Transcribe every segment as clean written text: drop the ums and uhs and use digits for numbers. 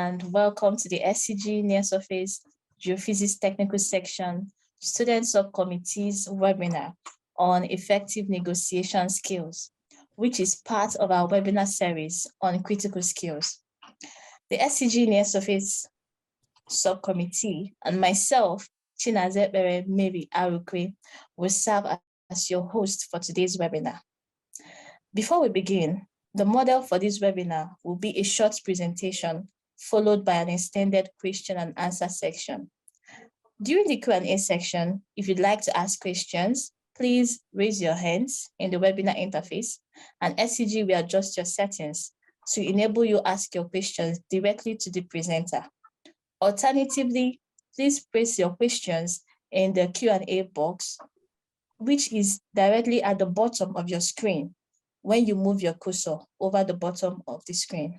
and welcome to the SCG Near Surface Geophysics Technical Section Student Subcommittee's webinar on effective negotiation skills, which is part of our webinar series on critical skills. The SCG Near Surface Subcommittee and myself, Chinazebere Mary Arukwe, will serve as your host for today's webinar. Before we begin, the model for this webinar will be a short presentation followed by an extended question and answer section. During the Q&A section, if you'd like to ask questions, please raise your hands in the webinar interface and SCG will adjust your settings to enable you ask your questions directly to the presenter. Alternatively, please place your questions in the Q&A box, which is directly at the bottom of your screen when you move your cursor over the bottom of the screen.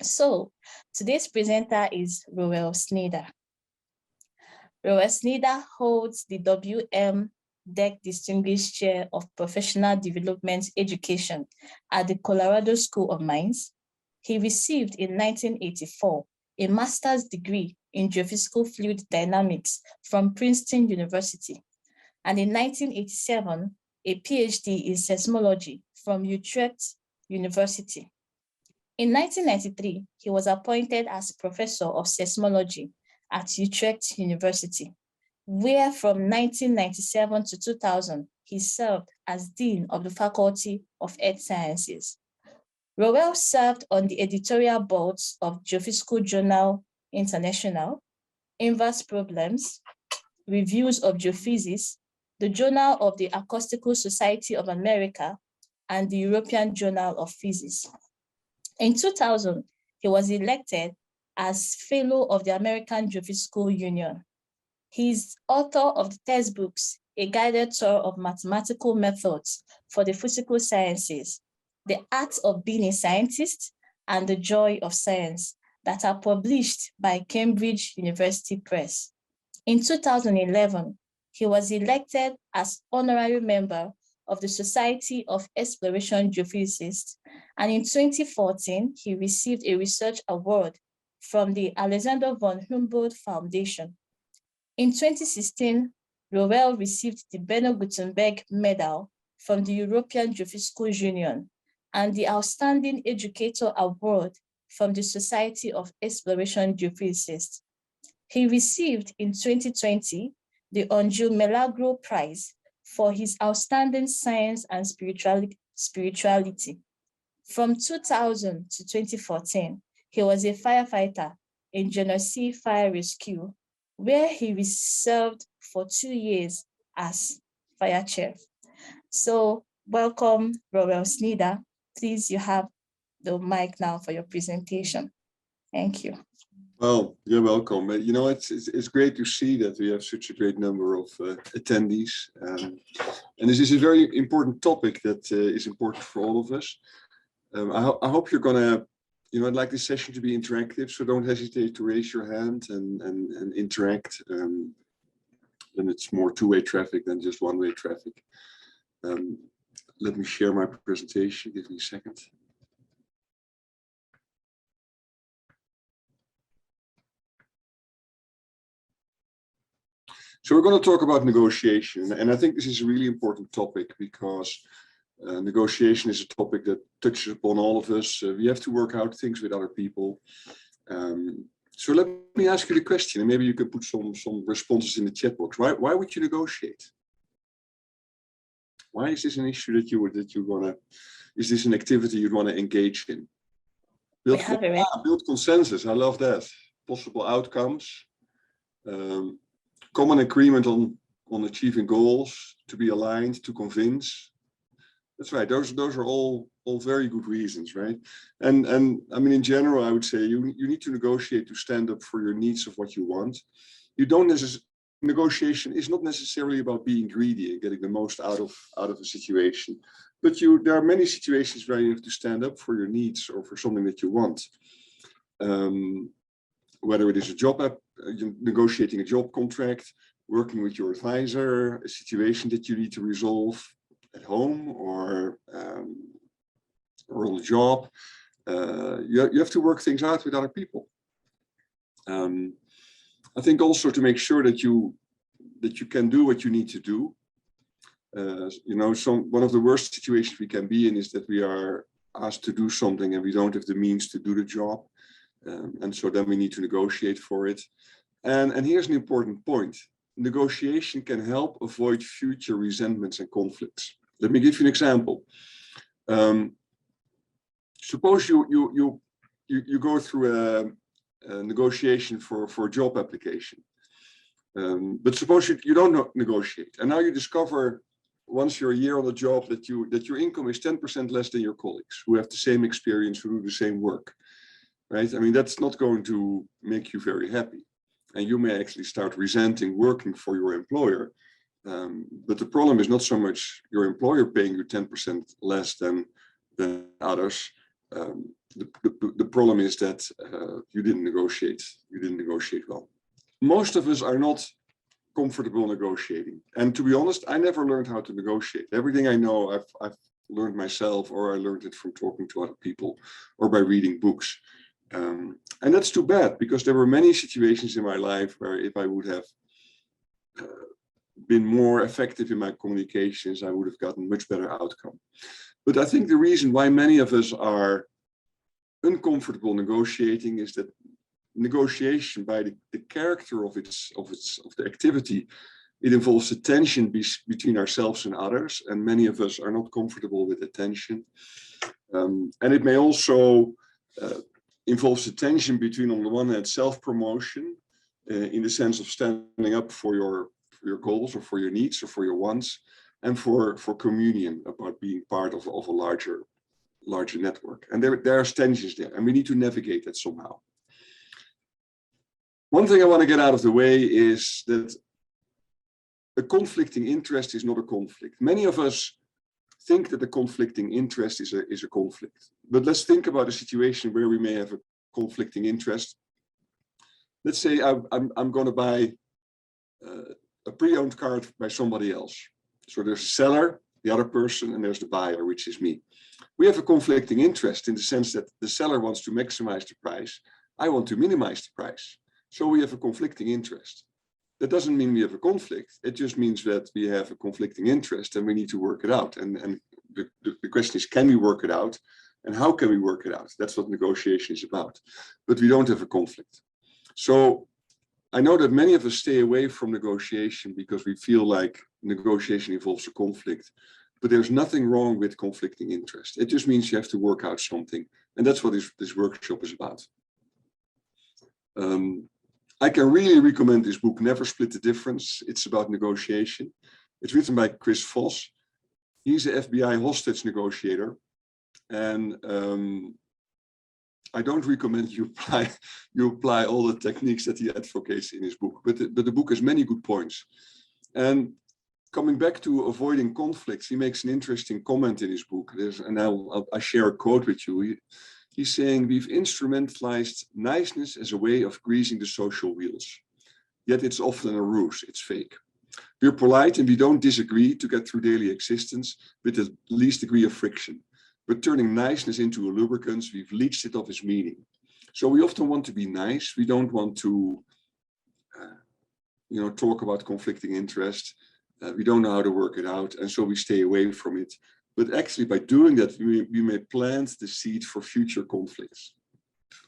So today's presenter is Roel Snyder. Roel Snyder holds the W.M. Deck Distinguished Chair of Professional Development Education at the Colorado School of Mines. He received in 1984 a master's degree in geophysical fluid dynamics from Princeton University, and in 1987, a PhD in seismology from Utrecht University. In 1993, he was appointed as professor of seismology at Utrecht University, where from 1997 to 2000, he served as Dean of the Faculty of Earth Sciences. Roel served on the editorial boards of Geophysical Journal International, Inverse Problems, Reviews of Geophysics, the Journal of the Acoustical Society of America, and the European Journal of Physics. In 2000, he was elected as Fellow of the American Geophysical Union. He is author of the textbooks, A Guided Tour of Mathematical Methods for the Physical Sciences, The Art of Being a Scientist, and The Joy of Science, that are published by Cambridge University Press. In 2011, he was elected as honorary member of the Society of Exploration Geophysicists, and in 2014, he received a research award from the Alexander von Humboldt Foundation. In 2016, Roel received the Benno Gutenberg Medal from the European Geophysical Union and the Outstanding Educator Award from the Society of Exploration Geophysicists. He received in 2020 the Angiu Milagro Prize for his outstanding science and spirituality. From 2000 to 2014, he was a firefighter in Genesee Fire Rescue, where he served for 2 years as fire chief. So welcome, Roel Snyder. Please, you have the mic now for your presentation. Thank you. Well, you're welcome. You know, it's great to see that we have such a great number of attendees. And this is a very important topic that is important for all of us. I hope you're going to, you know, I'd like this session to be interactive, so don't hesitate to raise your hand and interact. Then it's more two-way traffic than just one-way traffic. Let me share my presentation. Give me a second. So we're going to talk about negotiation, and I think this is a really important topic because negotiation is a topic that touches upon all of us. We have to work out things with other people. So let me ask you the question, and maybe you can put some responses in the chat box. Why would you negotiate? Why is this an issue that you want to? Is this an activity you'd want to engage in? Build consensus. I love that. Possible outcomes. Common agreement on achieving goals, to be aligned, to convince. That's right. Those are all very good reasons, right? And I mean, in general, I would say you need to negotiate to stand up for your needs of what you want. You don't necessarily. Negotiation is not necessarily about being greedy and getting the most out of a situation, but there are many situations where you have to stand up for your needs or for something that you want. Whether it is a job negotiating a job contract, working with your advisor, a situation that you need to resolve at home or on the job, you have to work things out with other people. I think also to make sure that you can do what you need to do. One of the worst situations we can be in is that we are asked to do something and we don't have the means to do the job. And so then we need to negotiate for it. And here's an important point. Negotiation can help avoid future resentments and conflicts. Let me give you an example. Suppose you go through a negotiation for a job application. But suppose you don't negotiate, and now you discover once you're a year on the job that your income is 10% less than your colleagues who have the same experience, who do the same work, right? I mean, that's not going to make you very happy, and you may actually start resenting working for your employer. But the problem is not so much your employer paying you 10% less than others. The problem is that you didn't negotiate. You didn't negotiate well. Most of us are not comfortable negotiating. And to be honest, I never learned how to negotiate. Everything I know, I've learned myself, or I learned it from talking to other people or by reading books. And that's too bad, because there were many situations in my life where if I would have been more effective in my communications, I would have gotten much better outcome. But I think the reason why many of us are uncomfortable negotiating is that negotiation, by the character of the activity, it involves a tension between ourselves and others, and many of us are not comfortable with the tension. And it may also involve a tension between, on the one hand, self-promotion in the sense of standing up for your goals or for your needs or for your wants, and for communion, about being part of a larger network. And there are tensions there, and we need to navigate that somehow. One thing I want to get out of the way is that a conflicting interest is not a conflict. Many of us think that the conflicting interest is a conflict. But let's think about a situation where we may have a conflicting interest. Let's say I'm going to buy a pre-owned car by somebody else. So there's a seller, the other person, and there's the buyer, which is me. We have a conflicting interest in the sense that the seller wants to maximize the price. I want to minimize the price. So we have a conflicting interest. That doesn't mean we have a conflict. It just means that we have a conflicting interest and we need to work it out. And the question is, can we work it out? And how can we work it out? That's what negotiation is about. But we don't have a conflict. So I know that many of us stay away from negotiation because we feel like negotiation involves a conflict. But there's nothing wrong with conflicting interest. It just means you have to work out something. And that's what this workshop is about. I can really recommend this book, Never Split the Difference. It's about negotiation. It's written by Chris Voss. He's an FBI hostage negotiator. And I don't recommend you apply all the techniques that he advocates in his book, but the book has many good points. And coming back to avoiding conflicts, he makes an interesting comment in his book. I share a quote with you. He's saying, we've instrumentalized niceness as a way of greasing the social wheels. Yet it's often a ruse, it's fake. We're polite and we don't disagree to get through daily existence with the least degree of friction. But turning niceness into a lubricant, we've leached it of its meaning. So we often want to be nice. We don't want to talk about conflicting interest. We don't know how to work it out. And so we stay away from it. But actually, by doing that, we may plant the seed for future conflicts,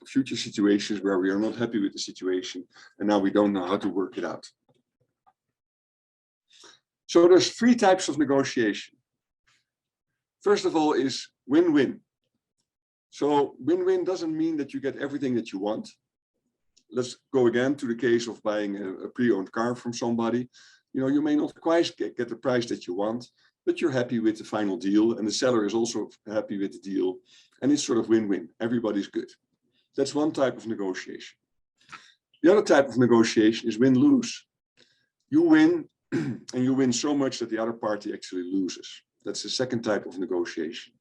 future situations where we are not happy with the situation, and now we don't know how to work it out. So there's 3 types of negotiation. First of all is win-win. So win-win doesn't mean that you get everything that you want. Let's go again to the case of buying a pre-owned car from somebody. You may not quite get the price that you want, but you're happy with the final deal, and the seller is also happy with the deal, and it's sort of win-win. Everybody's good. That's one type of negotiation. The other type of negotiation is win-lose. You win, and you win so much that the other party actually loses. That's the second type of negotiation.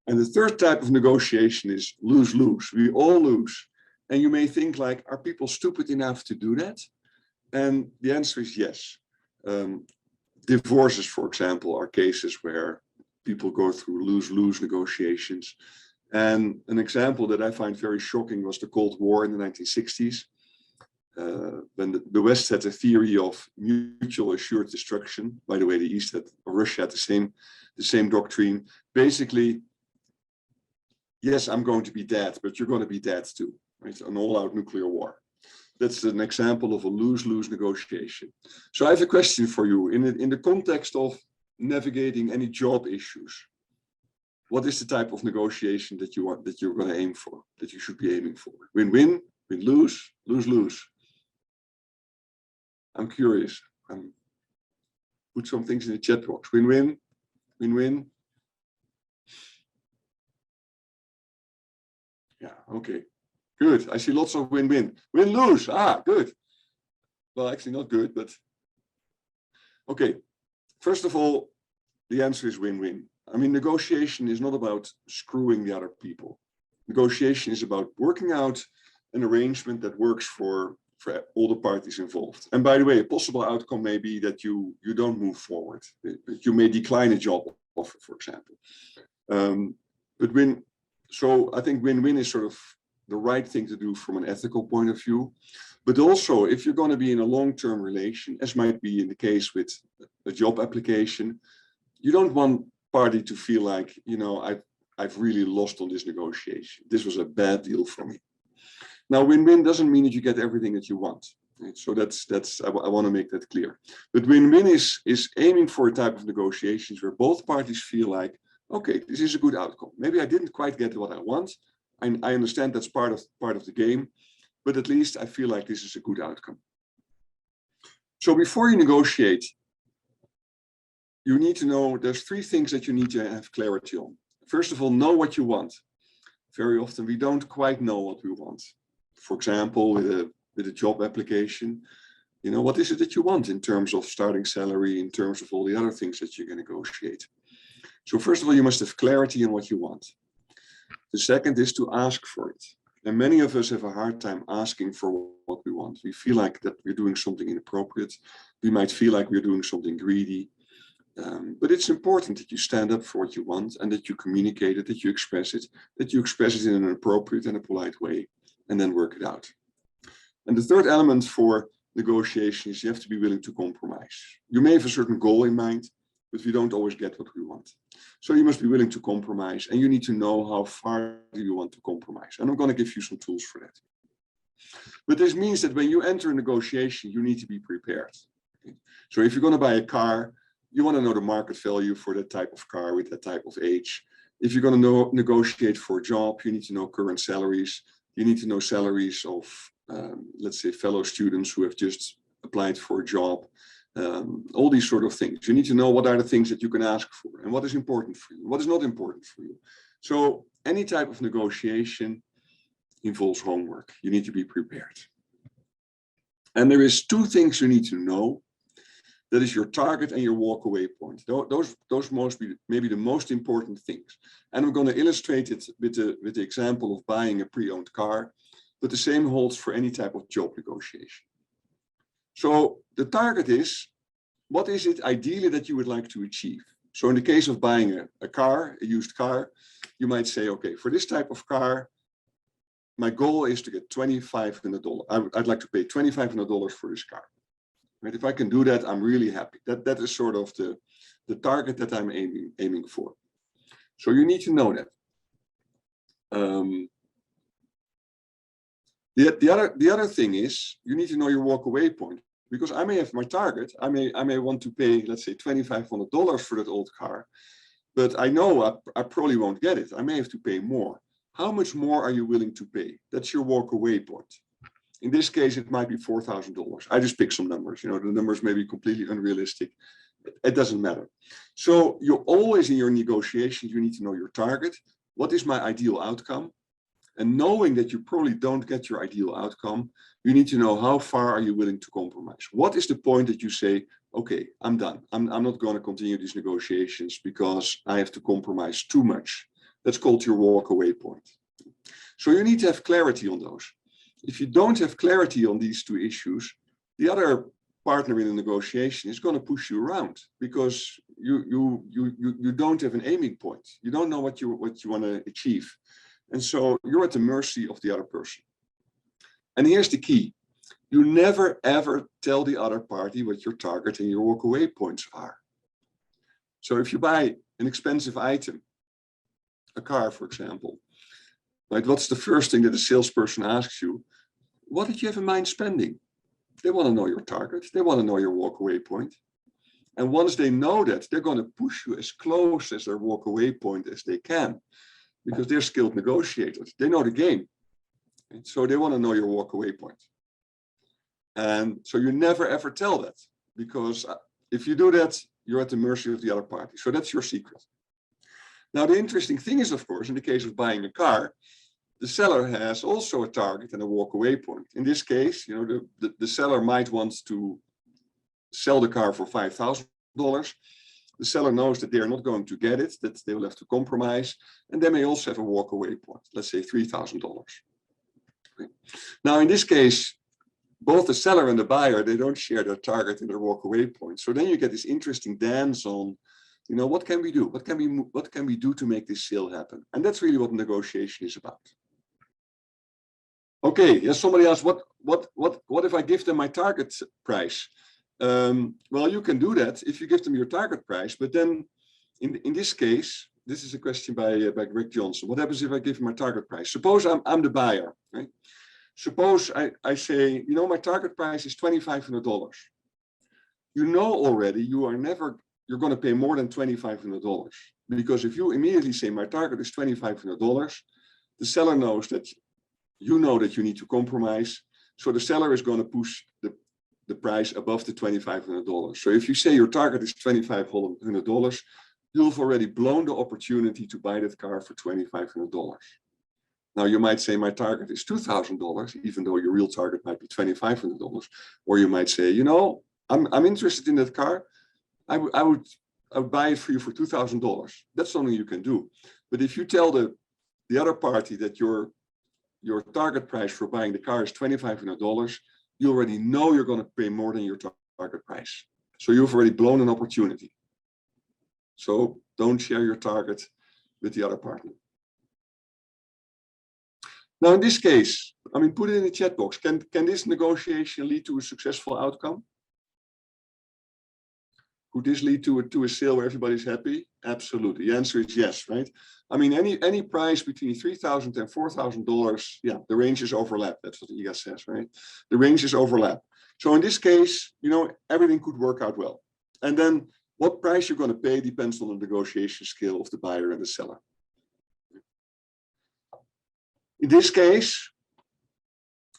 And the third type of negotiation is lose-lose. We all lose. And you may think, like, are people stupid enough to do that? And the answer is yes. Divorces, for example, are cases where people go through lose-lose negotiations. And an example that I find very shocking was the Cold War in the 1960s. When the West had a theory of mutual assured destruction. By the way, the East had, or Russia had the same doctrine. Basically, yes, I'm going to be dead, but you're going to be dead too. Right? An all-out nuclear war. That's an example of a lose-lose negotiation. So I have a question for you. In the context of navigating any job issues, what is the type of negotiation that you're going to aim for, that you should be aiming for? Win-win, win-lose, lose-lose. I'm curious. Put some things in the chat box. Win-win, win-win. Yeah, okay. Good. I see lots of win-win. Win-lose. Ah, good. Well, actually not good, but okay. First of all, the answer is win-win. I mean, negotiation is not about screwing the other people. Negotiation is about working out an arrangement that works for all the parties involved. And by the way, a possible outcome may be that you don't move forward. You may decline a job offer, for example. So I think win-win is sort of the right thing to do from an ethical point of view. But also, if you're going to be in a long-term relation, as might be in the case with a job application, you don't want party to feel like, you know, I've really lost on this negotiation. This was a bad deal for me. Now, win-win doesn't mean that you get everything that you want. Right? So I want to make that clear. But win-win is aiming for a type of negotiations where both parties feel like, okay, this is a good outcome. Maybe I didn't quite get what I want. I understand that's part of the game, but at least I feel like this is a good outcome. So before you negotiate, you need to know there's 3 things that you need to have clarity on. First of all, know what you want. Very often we don't quite know what we want. For example, with a job application, you know, what is it that you want in terms of starting salary, in terms of all the other things that you can negotiate? So first of all, you must have clarity on what you want. The second is to ask for it. And many of us have a hard time asking for what we want. We feel like that we're doing something inappropriate. We might feel like we're doing something greedy. But it's important that you stand up for what you want and that you communicate it, that you express it in an appropriate and a polite way, and then work it out. And the third element for negotiation is you have to be willing to compromise. You may have a certain goal in mind, but we don't always get what we want. So you must be willing to compromise, and you need to know how far do you want to compromise. And I'm going to give you some tools for that. But this means that when you enter a negotiation, you need to be prepared. Okay? So if you're going to buy a car, you want to know the market value for that type of car with that type of age. If you're going to negotiate for a job, you need to know current salaries. You need to know salaries of, let's say, fellow students who have just applied for a job. All these sort of things. You need to know what are the things that you can ask for and what is important for you, what is not important for you. So any type of negotiation involves homework. You need to be prepared. And there is 2 things you need to know. That is your target and your walk-away point. Those must be maybe the most important things. And I'm going to illustrate it with the example of buying a pre-owned car, but the same holds for any type of job negotiation. So the target is, what is it ideally that you would like to achieve? So in the case of buying a car, a used car, you might say, okay, for this type of car, my goal is to get $2,500. I'd like to pay $2,500 for this car. Right? If I can do that, I'm really happy. That is sort of the target that I'm aiming for. So you need to know that. The other thing is you need to know your walk-away point, because I may have my target. I may want to pay, let's say, $2,500 for that old car, but I know I probably won't get it. I may have to pay more. How much more are you willing to pay? That's your walk-away point. In this case, it might be $4,000. I just pick some numbers. You know, the numbers may be completely unrealistic. It doesn't matter. So you're always in your negotiations, you need to know your target. What is my ideal outcome? And knowing that you probably don't get your ideal outcome, you need to know how far are you willing to compromise. What is the point that you say, okay, I'm done. I'm not going to continue these negotiations because I have to compromise too much. That's called your walk-away point. So you need to have clarity on those. If you don't have clarity on these 2 issues, the other partner in the negotiation is going to push you around because you don't have an aiming point. You don't know what you want to achieve. And so you're at the mercy of the other person. And here's the key. You never, ever tell the other party what your target and your walk-away points are. So if you buy an expensive item, a car, for example, right, what's the first thing that a salesperson asks you? What did you have in mind spending? They want to know your target. They want to know your walk-away point. And once they know that, they're going to push you as close as their walk-away point as they can, because they're skilled negotiators. They know the game. And so they want to know your walk-away point. And so you never, ever tell that, because if you do that, you're at the mercy of the other party. So that's your secret. Now, the interesting thing is, of course, in the case of buying a car, the seller has also a target and a walk-away point. In this case, you know, the seller might want to sell the car for $5,000. The seller knows that they're not going to get it, that they will have to compromise, and they may also have a walk-away point, let's say $3,000. Okay. Now, in this case, both the seller and the buyer, they don't share their target and their walk-away point. So then you get this interesting dance on, you know, what can we do? What can we do to make this sale happen? And that's really what negotiation is about. Okay, yes, somebody asked, what if I give them my target price? Well, you can do that if you give them your target price, but then in this case, this is a question by Greg Johnson. What happens if I give my target price? Suppose I'm the buyer, right? Suppose I say, you know, my target price is $2,500. You know already you're going to pay more than $2,500, because if you immediately say my target is $2,500, the seller knows that you know that you need to compromise. So the seller is going to push the price above the $2,500. So if you say your target is $2,500, you've already blown the opportunity to buy that car for $2,500. Now you might say my target is $2,000, even though your real target might be $2,500. Or you might say, you know, I'm interested in that car. I would buy it for you for $2,000. That's something you can do. But if you tell the other party that your target price for buying the car is $2,500, you already know you're going to pay more than your target price. So you've already blown an opportunity. So don't share your target with the other partner. Now, in this case, I mean, put it in the chat box. Can this negotiation lead to a successful outcome? Could this lead to a sale where everybody's happy? Absolutely. The answer is yes, right? I mean, any price between $3,000 and $4,000, yeah, the ranges overlap. That's what IGA says, right? The ranges overlap. So in this case, you know, everything could work out well. And then what price you're going to pay depends on the negotiation skill of the buyer and the seller. In this case,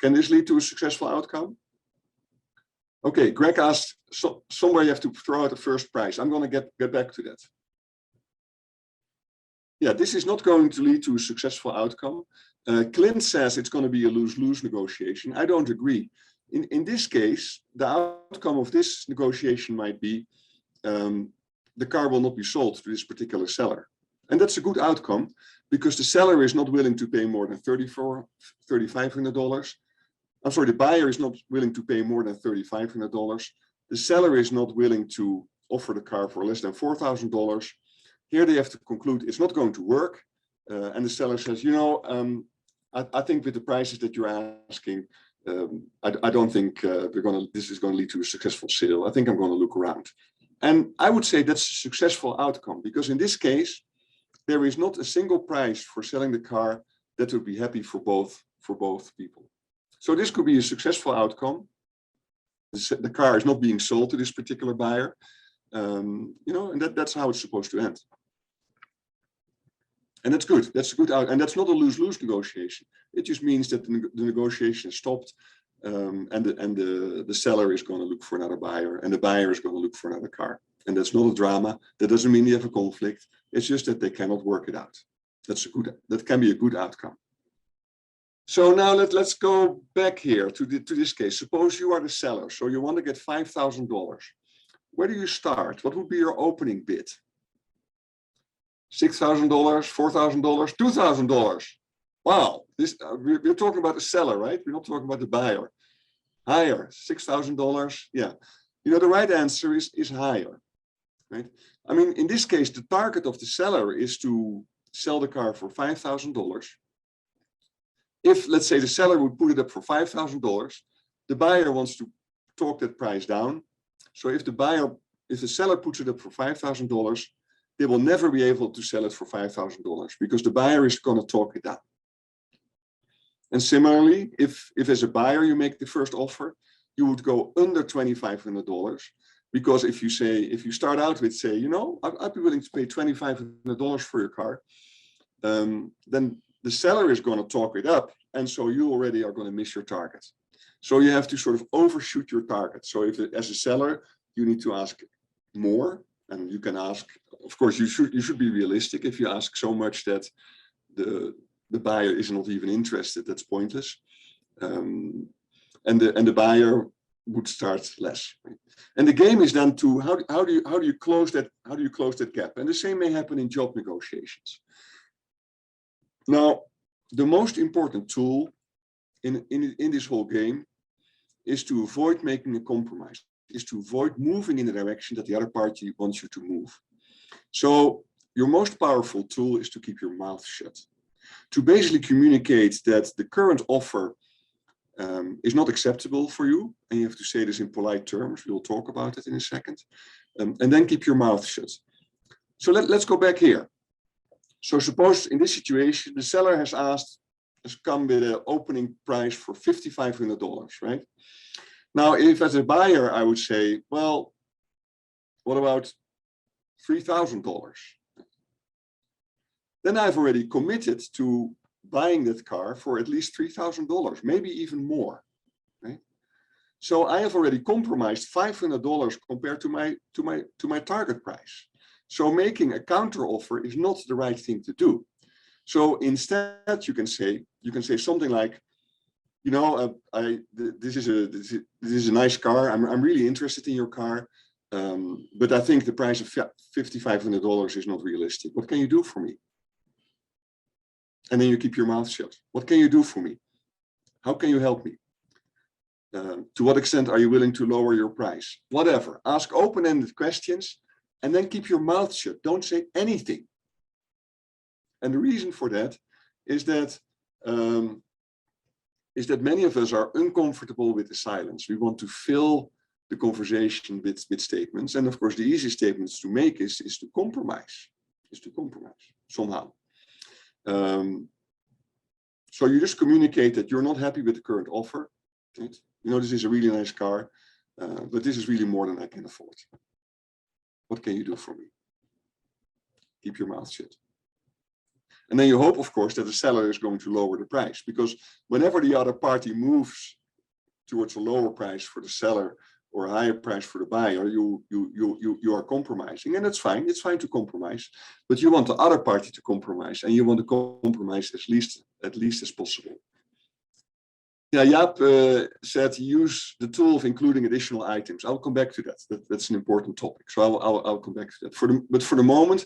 can this lead to a successful outcome? Okay, Greg asked, somewhere you have to throw out the first price. I'm going to get back to that. Yeah, this is not going to lead to a successful outcome. Clint says it's going to be a lose-lose negotiation. I don't agree. In this case, the outcome of this negotiation might be the car will not be sold to this particular seller. And that's a good outcome, because the seller is not willing to pay more than $3,500. I'm sorry, the buyer is not willing to pay more than $3,500. The seller is not willing to offer the car for less than $4,000. Here they have to conclude it's not going to work. And the seller says, you know, I think with the prices that you're asking, I don't think this is going to lead to a successful sale. I think I'm going to look around. And I would say that's a successful outcome, because in this case, there is not a single price for selling the car that would be happy for both people. So this could be a successful outcome. The car is not being sold to this particular buyer, you know, and that's how it's supposed to end. And that's good. That's a good out, and that's not a lose-lose negotiation. It just means that the negotiation is stopped, and the seller is going to look for another buyer, and the buyer is going to look for another car. And that's not a drama. That doesn't mean they have a conflict. It's just that they cannot work it out. That can be a good outcome. So now let's go back here to this case. Suppose you are the seller, so you want to get $5,000. Where do you start? What would be your opening bid? $6,000, $4,000, $2,000. Wow, we're talking about the seller, right? We're not talking about the buyer. Higher, $6,000. Yeah, you know, the right answer is higher, right? I mean, in this case, the target of the seller is to sell the car for $5,000. if, let's say, the seller would put it up for $5,000, the buyer wants to talk that price down. So if the seller puts it up for $5,000, they will never be able to sell it for $5,000 because the buyer is going to talk it down. And similarly, if as a buyer you make the first offer, you would go under $2,500, because if you start out with, say, you know, I'd be willing to pay $2,500 for your car, then the seller is going to talk it up, and so you already are going to miss your target. So you have to sort of overshoot your target. So if as a seller you need to ask more, and you can ask, of course, you should be realistic. If you ask so much that the buyer is not even interested, that's pointless. And the buyer would start less. Right? And the game is then to how do you close that gap? And the same may happen in job negotiations. Now, the most important tool in this whole game is to avoid making a compromise, is to avoid moving in the direction that the other party wants you to move. So your most powerful tool is to keep your mouth shut, to basically communicate that the current offer is not acceptable for you, and you have to say this in polite terms. We'll talk about it in a second, and then keep your mouth shut. So let's go back here. So suppose in this situation, the seller has come with an opening price for $5,500, right? Now, if as a buyer, I would say, well, what about $3,000? Then I've already committed to buying that car for at least $3,000, maybe even more, right? So I have already compromised $500 compared to my target price. So making a counter offer is not the right thing to do. So instead, you can say something like, you know, this is a nice car. I'm really interested in your car, but I think the price of $5,500 is not realistic. What can you do for me? And then you keep your mouth shut. What can you do for me? How can you help me? To what extent are you willing to lower your price? Whatever. Ask open-ended questions and then keep your mouth shut. Don't say anything. And the reason for that is that many of us are uncomfortable with the silence. We want to fill the conversation with statements. And of course, the easiest statements to make is to compromise, somehow. So you just communicate that you're not happy with the current offer. Right? You know, this is a really nice car, but this is really more than I can afford. What can you do for me? Keep your mouth shut. And then you hope, of course, that the seller is going to lower the price, because whenever the other party moves towards a lower price for the seller or a higher price for the buyer, you are compromising, and that's fine. It's fine to compromise, but you want the other party to compromise, and you want to compromise at least as possible. Yeah, Jaap said use the tool of including additional items. I'll come back to that. That's an important topic, so I'll come back to that. But for the moment,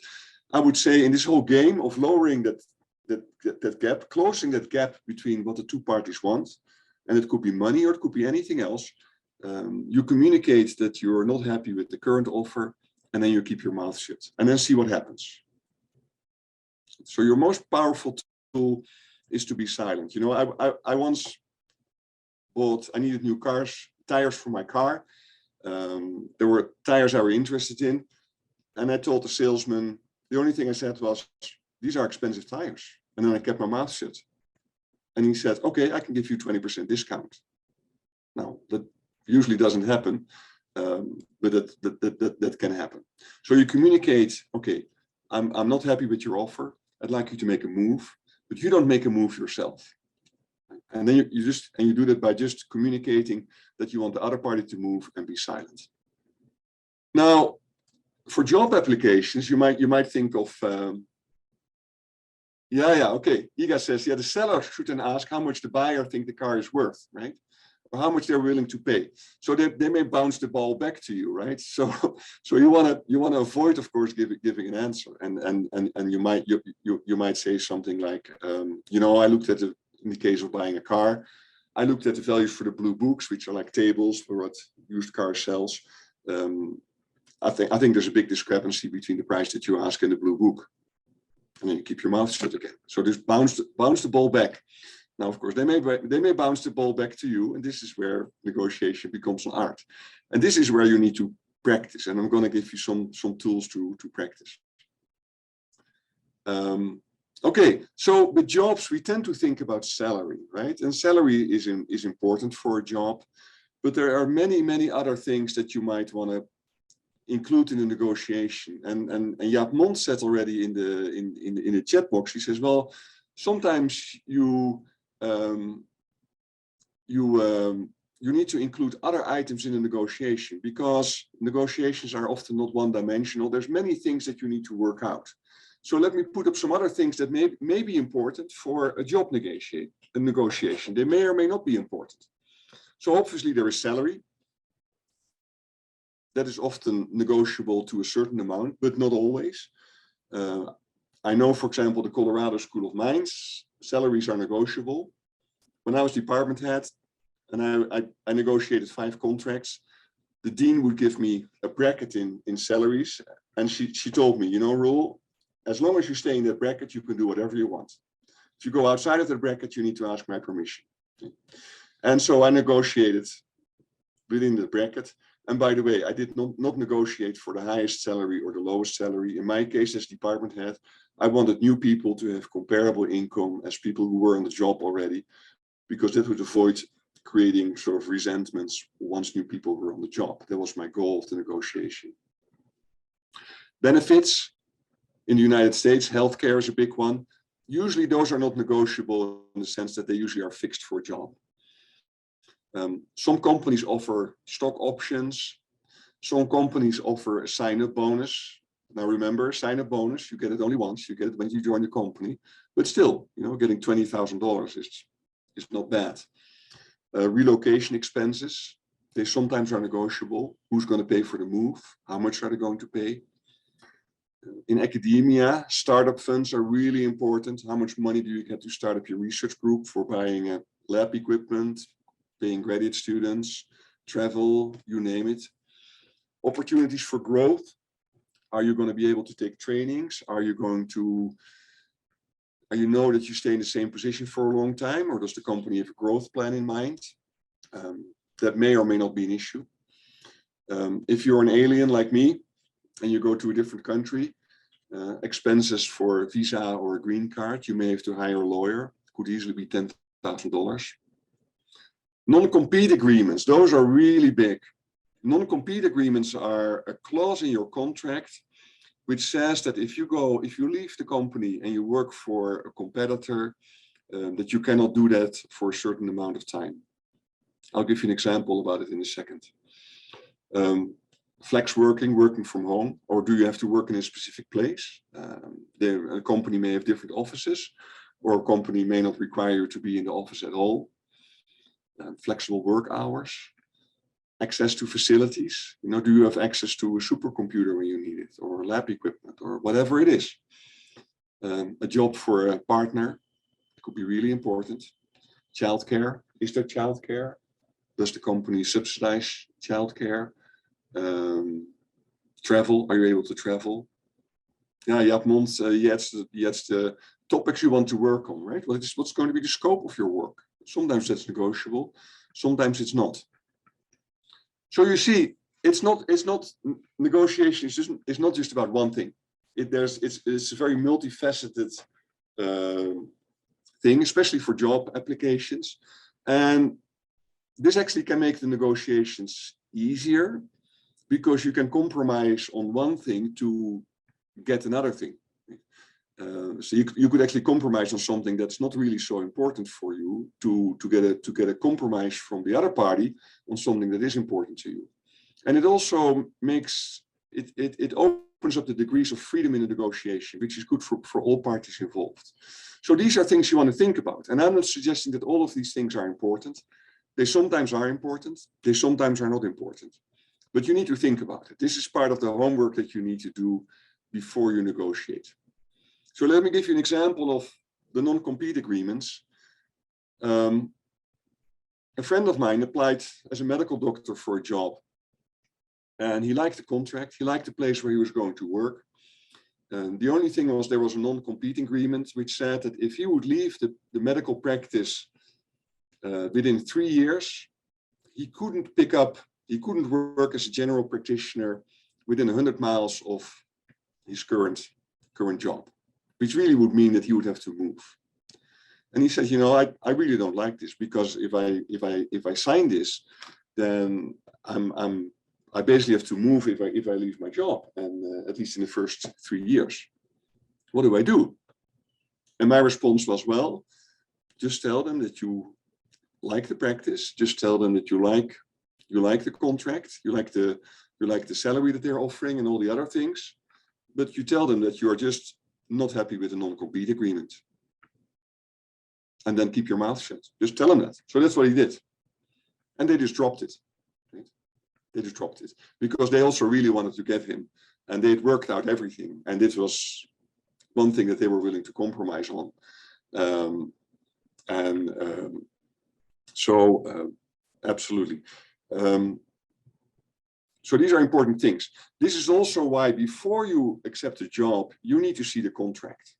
I would say in this whole game of lowering that gap, closing that gap between what the two parties want, and it could be money or it could be anything else. You communicate that you're not happy with the current offer, and then you keep your mouth shut, and then see what happens. So your most powerful tool is to be silent. You know, I once I needed new tires for my car. There were tires I were interested in, and I told the salesman, the only thing I said was, these are expensive tires. And then I kept my mouth shut. And he said, okay, I can give you 20% discount. Now, that usually doesn't happen, but that can happen. So you communicate, okay, I'm not happy with your offer. I'd like you to make a move, but you don't make a move yourself. And then you do that by just communicating that you want the other party to move and be silent. Now, for job applications, you might think of, okay. Iga says, the seller should then ask how much the buyer think the car is worth, right? Or how much they're willing to pay. So they may bounce the ball back to you, right? So you want to avoid, of course, giving an answer, and you might say something like, you know, I looked at in the case of buying a car, I looked at the values for the blue books, which are like tables for what used car sells. I think there's a big discrepancy between the price that you ask and the blue book. And then you keep your mouth shut again. So just bounce the ball back. Now, of course, they may bounce the ball back to you, and this is where negotiation becomes an art. And this is where you need to practice, and I'm going to give you some tools to practice. Okay, so with jobs, we tend to think about salary, right? And salary is important for a job, but there are many other things that you might want to include in the negotiation. And Jaap Mond said already in the chat box, he says, well, sometimes you need to include other items in the negotiation, because negotiations are often not one-dimensional. There's many things that you need to work out. So let me put up some other things that may be important for a job negotiation. They may or may not be important. So obviously there is salary. That is often negotiable to a certain amount, but not always. I know, for example, the Colorado School of Mines, salaries are negotiable. When I was department head and I negotiated 5 contracts, the dean would give me a bracket in salaries. And she told me, you know, Roel, as long as you stay in that bracket, you can do whatever you want. If you go outside of that bracket, you need to ask my permission. And so I negotiated within the bracket. And by the way, I did not negotiate for the highest salary or the lowest salary. In my case, as department head, I wanted new people to have comparable income as people who were on the job already, because that would avoid creating sort of resentments once new people were on the job. That was my goal of the negotiation. Benefits. In the United States, healthcare is a big one. Usually those are not negotiable in the sense that they usually are fixed for a job. Some companies offer stock options. Some companies offer a sign-up bonus. Now remember, sign-up bonus, you get it only once. You get it when you join the company. But still, you know, getting $20,000 is not bad. Relocation expenses, they sometimes are negotiable. Who's going to pay for the move? How much are they going to pay? In academia, startup funds are really important. How much money do you get to start up your research group for buying lab equipment, paying graduate students, travel, you name it. Opportunities for growth. Are you going to be able to take trainings? Are you know that you stay in the same position for a long time, or does the company have a growth plan in mind? That may or may not be an issue. If you're an alien like me, and you go to a different country, expenses for a visa or a green card, you may have to hire a lawyer. It could easily be $10,000. Non-compete agreements, those are really big. Non-compete agreements are a clause in your contract which says that if you leave the company and you work for a competitor, that you cannot do that for a certain amount of time. I'll give you an example about it in a second. Flex working from home, or do you have to work in a specific place? A company may have different offices, or a company may not require you to be in the office at all. Flexible work hours, access to facilities. You know, do you have access to a supercomputer when you need it, or lab equipment, or whatever it is? A job for a partner could be really important. Childcare, is there childcare? Does the company subsidize childcare? Travel, are you able to travel? Yeah, Jaap Mond, that's the topics you want to work on, right? What's going to be the scope of your work? Sometimes that's negotiable, sometimes it's not. So you see, it's not negotiation. It's not just about one thing. It's a very multifaceted thing, especially for job applications, and this actually can make the negotiations easier, because you can compromise on one thing to get another thing. So you could actually compromise on something that's not really so important for you to get a compromise from the other party on something that is important to you. And it also makes it opens up the degrees of freedom in the negotiation, which is good for all parties involved. So these are things you want to think about. And I'm not suggesting that all of these things are important. They sometimes are important. They sometimes are not important. But you need to think about it. This is part of the homework that you need to do before you negotiate. So let me give you an example of the non-compete agreements. A friend of mine applied as a medical doctor for a job. And he liked the contract. He liked the place where he was going to work. And the only thing was there was a non-compete agreement which said that if he would leave the medical practice within 3 years, he couldn't work as a general practitioner within 100 miles of his current job, which really would mean that he would have to move. And he said, you know, I really don't like this, because if I sign this, then I basically have to move if I leave my job, and at least in the first 3 years. What do I do? And my response was, well, just tell them that you like the practice. Just tell them that you like the contract, you like the salary that they're offering and all the other things. But you tell them that you are just not happy with the non-compete agreement. And then keep your mouth shut. Just tell them that. So that's what he did. And they just dropped it. Right? They just dropped it because they also really wanted to get him, and they had worked out everything. And this was one thing that they were willing to compromise on. Absolutely. So these are important things. This is also why before you accept a job, you need to see the contract.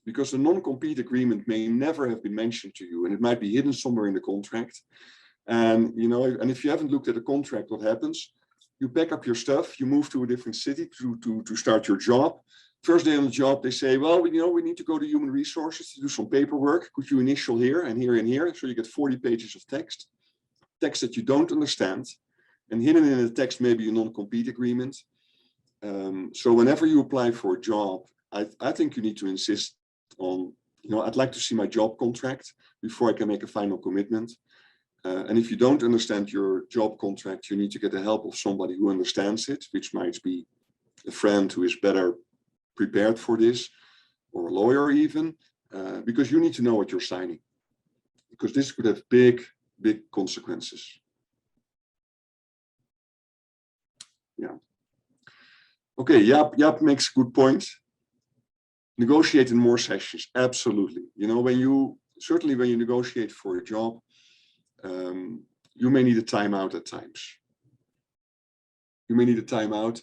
Because the non-compete agreement may never have been mentioned to you, and it might be hidden somewhere in the contract. And you know, and if you haven't looked at the contract, what happens? You pack up your stuff, you move to a different city to start your job. First day on the job, they say, well, you know, we need to go to human resources to do some paperwork. Could you initial here and here and here? So you get 40 pages of text that you don't understand. And hidden in the text may be a non-compete agreement. So whenever you apply for a job, I think you need to insist on, you know, I'd like to see my job contract before I can make a final commitment. And if you don't understand your job contract, you need to get the help of somebody who understands it, which might be a friend who is better prepared for this, or a lawyer even, because you need to know what you're signing, because this could have big consequences. Yeah. Okay, Jaap makes a good point. Negotiate in more sessions, absolutely. You know, certainly when you negotiate for a job, you may need a timeout at times. You may need a timeout.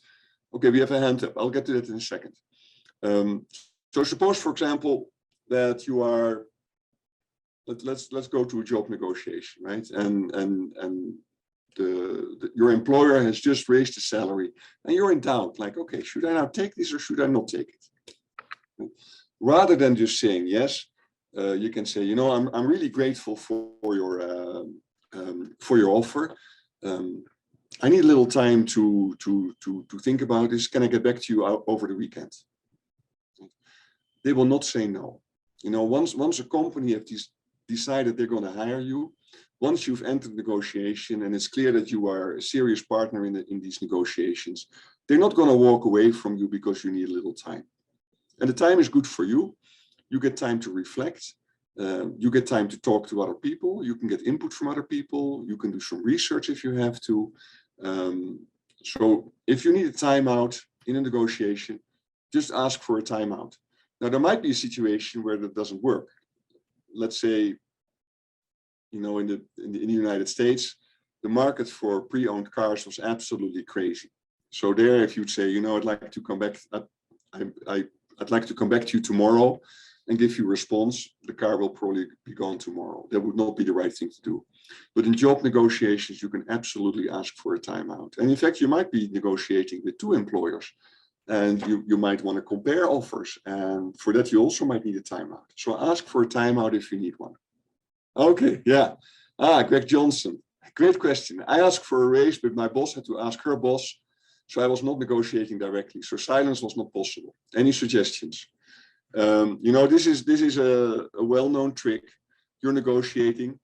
Okay, we have a hand up. I'll get to that in a second. So suppose, for example, that you are, let's go to a job negotiation, right? And your employer has just raised the salary, and you're in doubt, like, okay, should I now take this or should I not take it? Rather than just saying yes, you can say, you know, I'm really grateful for your offer. I need a little time to think about this. Can I get back to you over the weekend? They will not say no. You know, once a company has decided they're going to hire you, once you've entered negotiation and it's clear that you are a serious partner in these negotiations, they're not going to walk away from you because you need a little time. And the time is good for you. You get time to reflect. You get time to talk to other people. You can get input from other people. You can do some research if you have to. So if you need a timeout in a negotiation, just ask for a timeout. Now, there might be a situation where that doesn't work. Let's say, you know, in the United States, the market for pre-owned cars was absolutely crazy. So there, if you'd say, you know, I'd like to come back, I'd like to come back to you tomorrow and give you a response, the car will probably be gone tomorrow. That would not be the right thing to do. But in job negotiations, you can absolutely ask for a timeout. And in fact, you might be negotiating with two employers, and you might want to compare offers. And for that, you also might need a timeout. So ask for a timeout if you need one. Okay, yeah. Greg Johnson, great question. I asked for a raise, but my boss had to ask her boss. So I was not negotiating directly. So silence was not possible. Any suggestions? You know, this is a well-known trick. You're negotiating,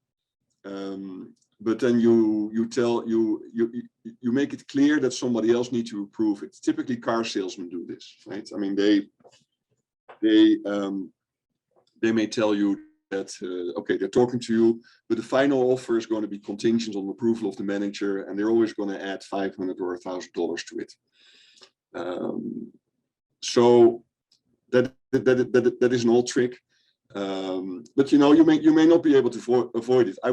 but then you make it clear that somebody else needs to approve it. Typically, car salesmen do this, right? I mean, they may tell you that okay, they're talking to you, but the final offer is going to be contingent on approval of the manager, and they're always going to add $500 or $1,000 to it. So that is an old trick, but you know, you may not be able to avoid it. I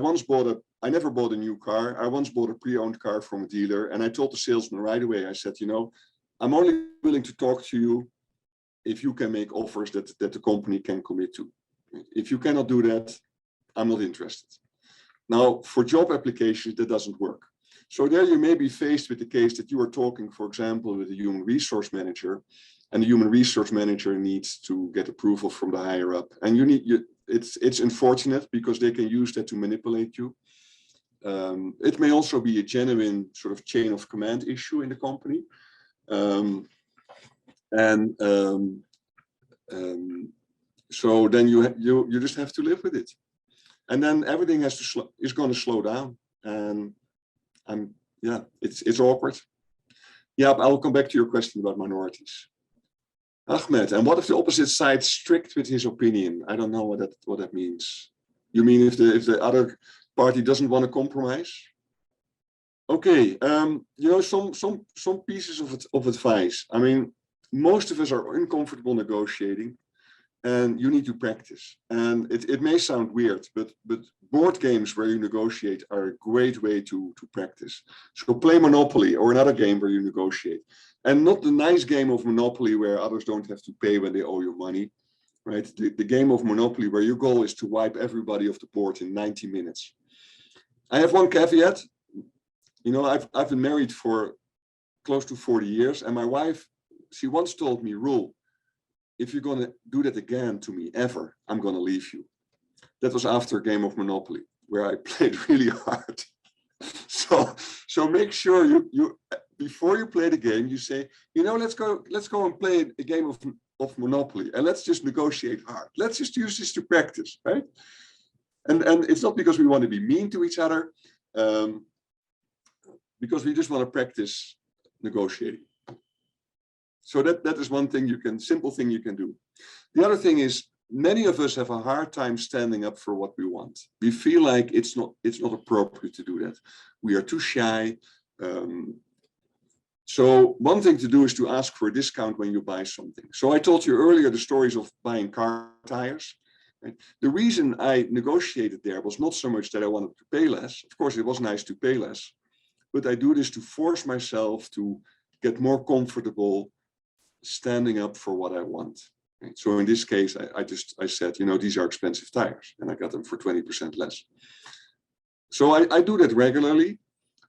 never bought a new car. I once bought a pre-owned car from a dealer, and I told the salesman right away. I said, you know, I'm only willing to talk to you if you can make offers that the company can commit to. If you cannot do that, I'm not interested. Now, for job applications, that doesn't work. So there you may be faced with the case that you are talking, for example, with a human resource manager, and the human resource manager needs to get approval from the higher up. And it's unfortunate because they can use that to manipulate you. It may also be a genuine sort of chain of command issue in the company. So then you just have to live with it. And then everything is going to slow down. And yeah, it's awkward. Yeah, I'll come back to your question about minorities. Ahmed, and what if the opposite side strict with his opinion? I don't know what that means. You mean if the other party doesn't want to compromise? Okay, some pieces of advice. I mean, most of us are uncomfortable negotiating, and you need to practice. And it may sound weird, but board games where you negotiate are a great way to practice. So play Monopoly or another game where you negotiate. And not the nice game of Monopoly where others don't have to pay when they owe you money, right? The game of Monopoly where your goal is to wipe everybody off the board in 90 minutes. I have one caveat. You know, I've been married for close to 40 years, and my wife, she once told me, Roel, if you're going to do that again to me ever, I'm going to leave you. That was after a game of Monopoly where I played really hard. So make sure you before you play the game, you say, you know, let's go and play a game of Monopoly, and let's just negotiate hard. Let's just use this to practice, right? And it's not because we want to be mean to each other, because we just want to practice negotiating. So that is one thing simple thing you can do. The other thing is, many of us have a hard time standing up for what we want. We feel like it's not appropriate to do that. We are too shy. So one thing to do is to ask for a discount when you buy something. So I told you earlier the stories of buying car tires. Right? The reason I negotiated there was not so much that I wanted to pay less. Of course, it was nice to pay less, but I do this to force myself to get more comfortable standing up for what I want. Right? So in this case, I said, you know, these are expensive tires, and I got them for 20% less. So I do that regularly.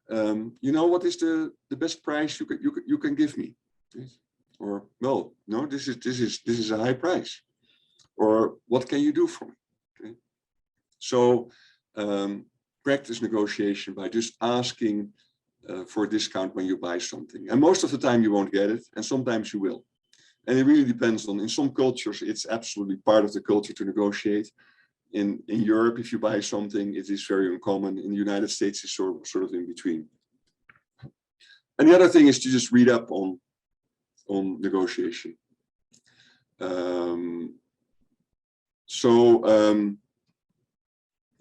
You know, what is the best price you can give me? Or no, this is a high price. Or what can you do for me? Okay. So practice negotiation by just asking for a discount when you buy something. And most of the time you won't get it, and sometimes you will. And it really depends in some cultures, it's absolutely part of the culture to negotiate. In Europe, if you buy something, it is very uncommon. In the United States, it's sort of in between. And the other thing is to just read up on negotiation.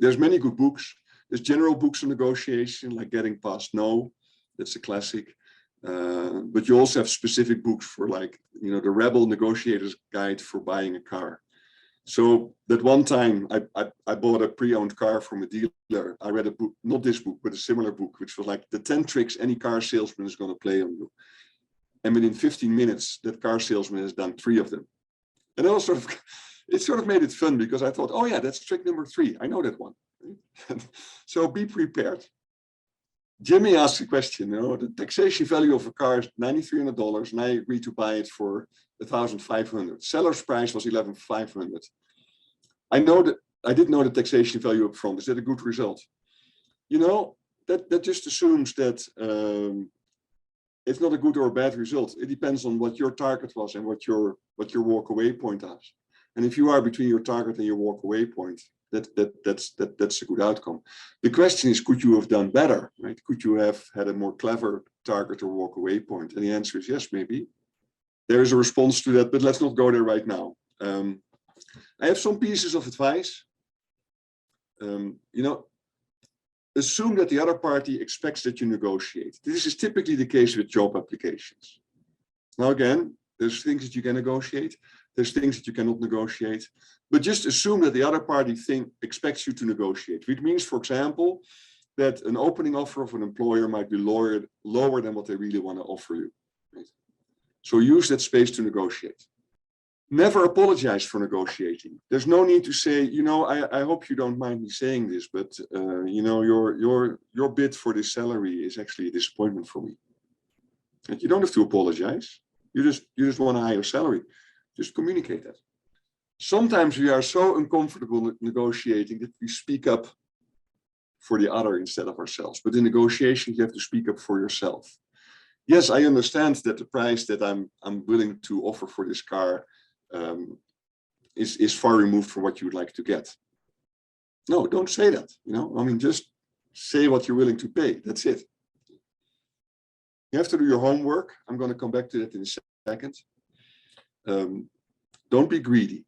There's many good books. There's general books on negotiation, like Getting Past No. That's a classic. But you also have specific books for, like, you know, the Rebel Negotiator's Guide for Buying a Car. So that one time I bought a pre-owned car from a dealer. I read a book, not this book, but a similar book, which was like the 10 tricks any car salesman is going to play on you. And within 15 minutes, that car salesman has done 3 of them. And it sort of made it fun, because I thought, oh yeah, that's trick number 3. I know that one. So be prepared. Jimmy asked a question, you know, the taxation value of a car is $9,300, and I agreed to buy it for $1,500. Seller's price was $11,500. I did know the taxation value up front. Is that a good result? You know, that just assumes that it's not a good or a bad result. It depends on what your target was and what your walk away point is. And if you are between your target and your walk away point, that's a good outcome. The question is, could you have done better, right? Could you have had a more clever target or walk away point? And the answer is yes, maybe. There is a response to that, but let's not go there right now. I have some pieces of advice. You know, assume that the other party expects that you negotiate. This is typically the case with job applications. Now, again, there's things that you can negotiate. There's things that you cannot negotiate. But just assume that the other party expects you to negotiate, which means, for example, that an opening offer of an employer might be lower than what they really want to offer you. Right? So use that space to negotiate. Never apologize for negotiating. There's no need to say, you know, I hope you don't mind me saying this, but you know, your bid for this salary is actually a disappointment for me. And you don't have to apologize. You just want a higher salary. Just communicate that. Sometimes we are so uncomfortable negotiating that we speak up for the other instead of ourselves. But in negotiations, you have to speak up for yourself. Yes, I understand that the price that I'm willing to offer for this car is far removed from what you would like to get. No, don't say that. You know, I mean, just say what you're willing to pay. That's it. You have to do your homework. I'm going to come back to that in a second. Don't be greedy.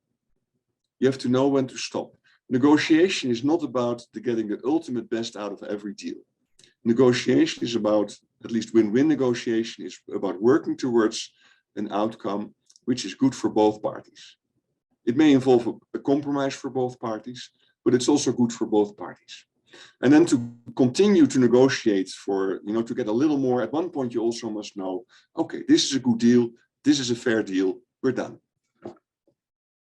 You have to know when to stop. Negotiation is not about getting the ultimate best out of every deal. Negotiation is about, at least win-win negotiation is about working towards an outcome which is good for both parties. It may involve a compromise for both parties, but it's also good for both parties. And then to continue to negotiate for, you know, to get a little more, at one point you also must know, okay, this is a good deal, this is a fair deal, we're done.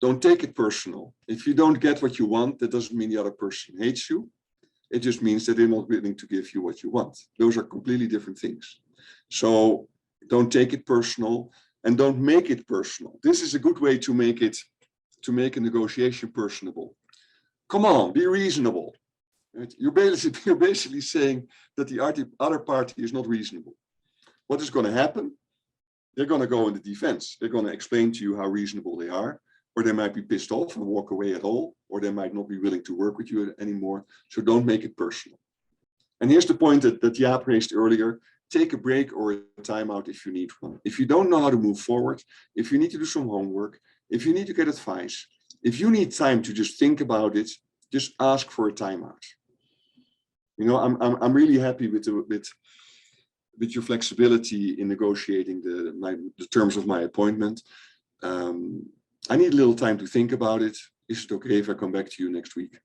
Don't take it personal. If you don't get what you want, that doesn't mean the other person hates you. It just means that they're not willing to give you what you want. Those are completely different things. So don't take it personal and don't make it personal. This is a good way to make a negotiation personable. Come on, be reasonable. Right? You're basically saying that the other party is not reasonable. What is going to happen? They're going to go in the defense. They're going to explain to you how reasonable they are, or they might be pissed off and walk away at all, or they might not be willing to work with you anymore. So don't make it personal. And here's the point that Jaap raised earlier. Take a break or a timeout if you need one. If you don't know how to move forward, if you need to do some homework, if you need to get advice, if you need time to just think about it, just ask for a timeout. You know, I'm really happy with your flexibility in negotiating the terms of my appointment. I need a little time to think about it. Is it okay if I come back to you next week?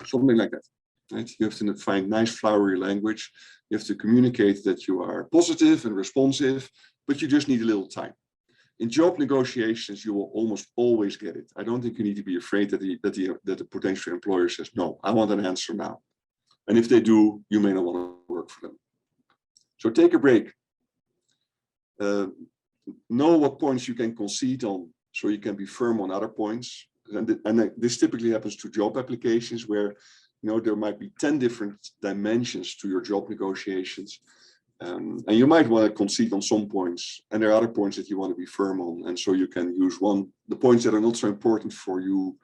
Something like that. Right? You have to find nice flowery language. You have to communicate that you are positive and responsive, but you just need a little time. In job negotiations, you will almost always get it. I don't think you need to be afraid that the potential employer says, no, I want an answer now. And if they do, you may not want to work for them. So take a break. Know what points you can concede on so you can be firm on other points. And this typically happens to job applications where, you know, there might be 10 different dimensions to your job negotiations. And you might want to concede on some points, and there are other points that you want to be firm on. And so you can use the points that are not so important for you,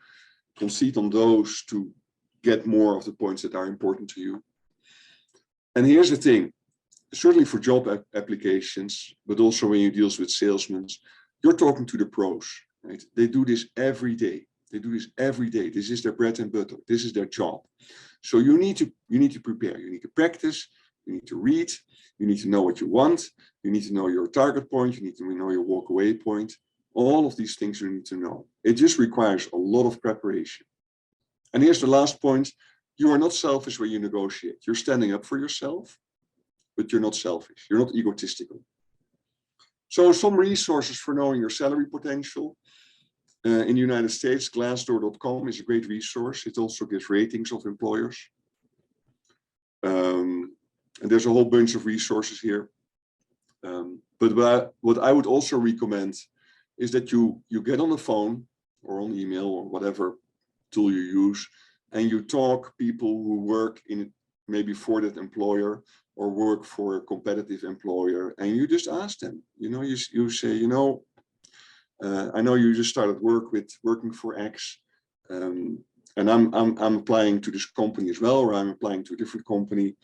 concede on those to get more of the points that are important to you. And here's the thing, certainly for job applications, but also when you deal with salesmen, you're talking to the pros, right? They do this every day. They do this every day. This is their bread and butter. This is their job. So you need to prepare. You need to practice. You need to read. You need to know what you want. You need to know your target point. You need to know your walk away point. All of these things you need to know. It just requires a lot of preparation. And here's the last point. You are not selfish when you negotiate. You're standing up for yourself, but you're not selfish. You're not egotistical. So some resources for knowing your salary potential. In the United States, Glassdoor.com is a great resource. It also gives ratings of employers. And there's a whole bunch of resources here. But what I would also recommend is that you get on the phone or on email or whatever tool you use, and you talk people who work in maybe for that employer or work for a competitive employer, and you just ask them. You know, you say, you know, I know you just started working for X, and I'm applying to this company as well, or I'm applying to a different company.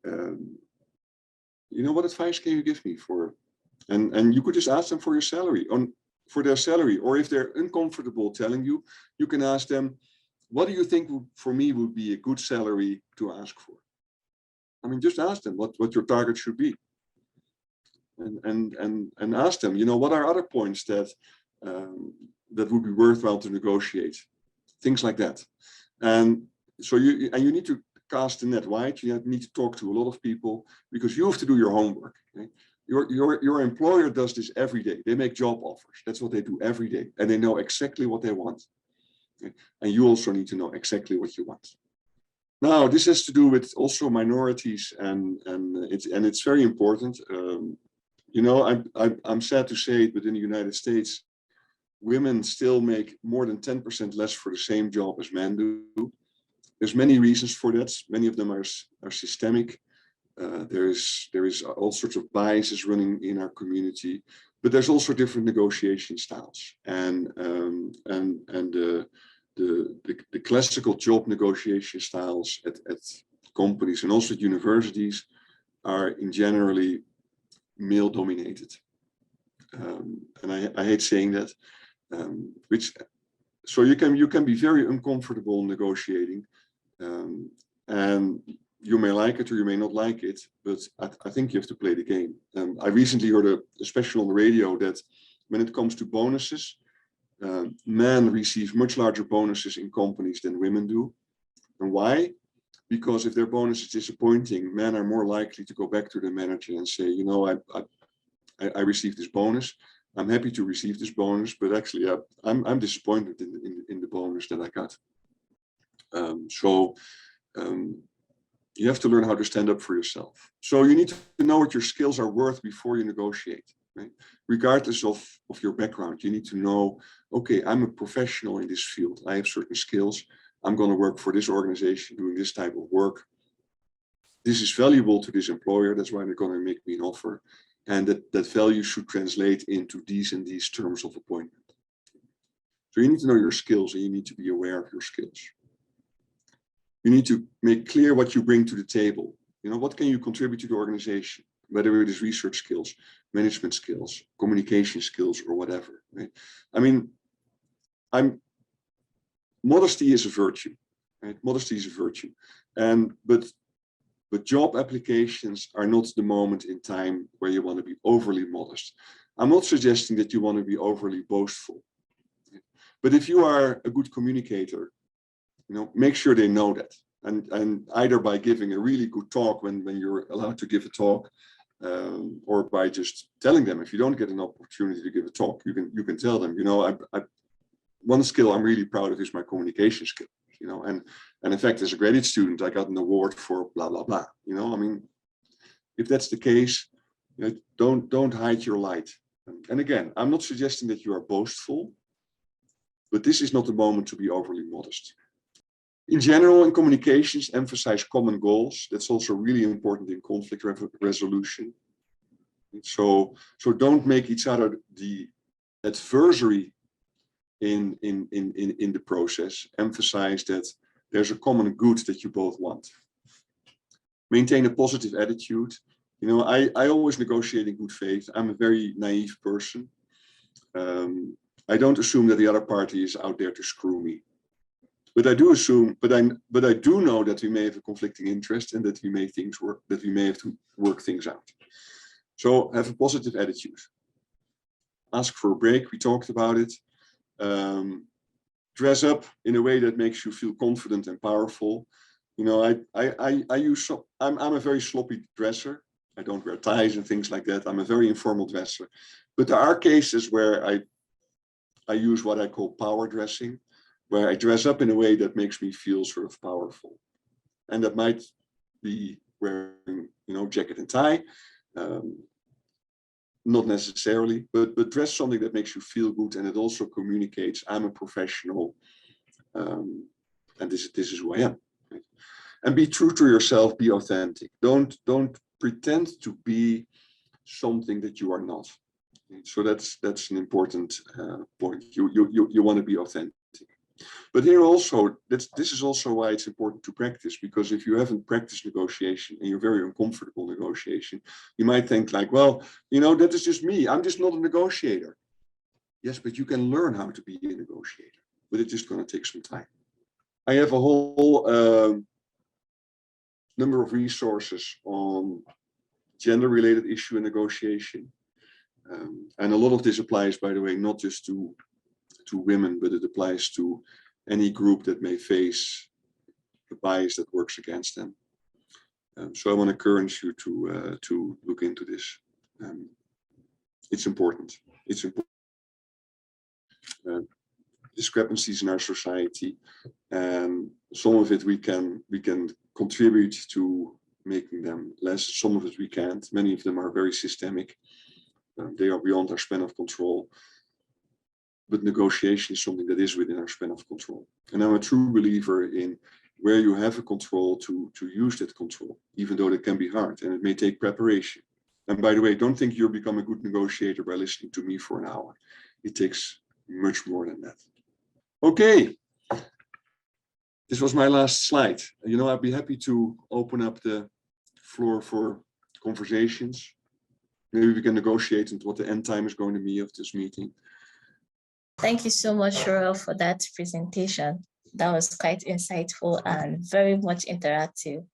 You know, what advice can you give me for? And you could just ask them for your salary, for their salary, or if they're uncomfortable telling you, you can ask them, what do you think for me would be a good salary to ask for? I mean, just ask them what your target should be. And ask them, you know, what are other points that would be worthwhile to negotiate, things like that. And so you need to cast the net wide. You need to talk to a lot of people because you have to do your homework. Okay? Your employer does this every day. They make job offers. That's what they do every day. And they know exactly what they want. And you also need to know exactly what you want. Now, this has to do with also minorities, and it's very important. You know, I'm sad to say it, but in the United States, women still make more than 10% less for the same job as men do. There's many reasons for that. Many of them are systemic. There is all sorts of biases running in our community, but there's also different negotiation styles, and the classical job negotiation styles at companies and also at universities are in generally male dominated. And I hate saying that, so you can be very uncomfortable negotiating, and you may like it or you may not like it, but I think you have to play the game. I recently heard a special on the radio that when it comes to bonuses, men receive much larger bonuses in companies than women do. And why? Because if their bonus is disappointing, men are more likely to go back to the manager and say, you know, I received this bonus. I'm happy to receive this bonus, but actually I'm disappointed in the bonus that I got. You have to learn how to stand up for yourself. So you need to know what your skills are worth before you negotiate, right? Regardless of your background, you need to know, okay, I'm a professional in this field. I have certain skills. I'm going to work for this organization doing this type of work. This is valuable to this employer. That's why they're going to make me an offer. And that value should translate into these and these terms of appointment. So you need to know your skills, and you need to be aware of your skills. You need to make clear what you bring to the table. You know, what can you contribute to the organization, whether it is research skills, management skills, communication skills, or whatever, right? I mean, modesty is a virtue, right? Modesty is a virtue. But job applications are not the moment in time where you want to be overly modest. I'm not suggesting that you want to be overly boastful. But if you are a good communicator, you know, make sure they know that. And either by giving a really good talk when you're allowed to give a talk, or by just telling them. If you don't get an opportunity to give a talk, you can tell them, you know, one skill I'm really proud of is my communication skill. You know, and in fact, as a graduate student, I got an award for blah blah blah. You know, I mean, if that's the case, you know, don't hide your light. And again, I'm not suggesting that you are boastful, but this is not the moment to be overly modest. In general, in communications, emphasize common goals. That's also really important in conflict resolution. So don't make each other the adversary in the process. Emphasize that there's a common good that you both want. Maintain a positive attitude. You know, I always negotiate in good faith. I'm a very naive person. I don't assume that the other party is out there to screw me. But I do assume, but I do know that we may have a conflicting interest and that we may have to work things out. So have a positive attitude. Ask for a break. We talked about it. Dress up in a way that makes you feel confident and powerful. You know, I'm a very sloppy dresser. I don't wear ties and things like that. I'm a very informal dresser. But there are cases where I use what I call power dressing, where I dress up in a way that makes me feel sort of powerful. And that might be wearing, you know, jacket and tie, not necessarily, but dress something that makes you feel good, and it also communicates I'm a professional, and this is who I am. Right? And be true to yourself, be authentic. Don't pretend to be something that you are not. So that's an important point. You want to be authentic. But here also, this is also why it's important to practice, because if you haven't practiced negotiation and you're very uncomfortable negotiation, you might think like, well, you know, that is just me. I'm just not a negotiator. Yes, but you can learn how to be a negotiator, but it's just going to take some time. I have a whole number of resources on gender-related issue and negotiation. And a lot of this applies, by the way, not just to women, but it applies to any group that may face a bias that works against them. So I want to encourage you to look into this. it's important. It's important. Discrepancies in our society, and some of it we can contribute to making them less. Some of it we can't. Many of them are very systemic. They are beyond our span of control. But negotiation is something that is within our span of control. And I'm a true believer in where you have a control to use that control, even though it can be hard and it may take preparation. And by the way, don't think you'll become a good negotiator by listening to me for an hour. It takes much more than that. Okay. This was my last slide. You know, I'd be happy to open up the floor for conversations. Maybe we can negotiate into what the end time is going to be of this meeting. Thank you so much, Cheryl, for that presentation. That was quite insightful and very much interactive.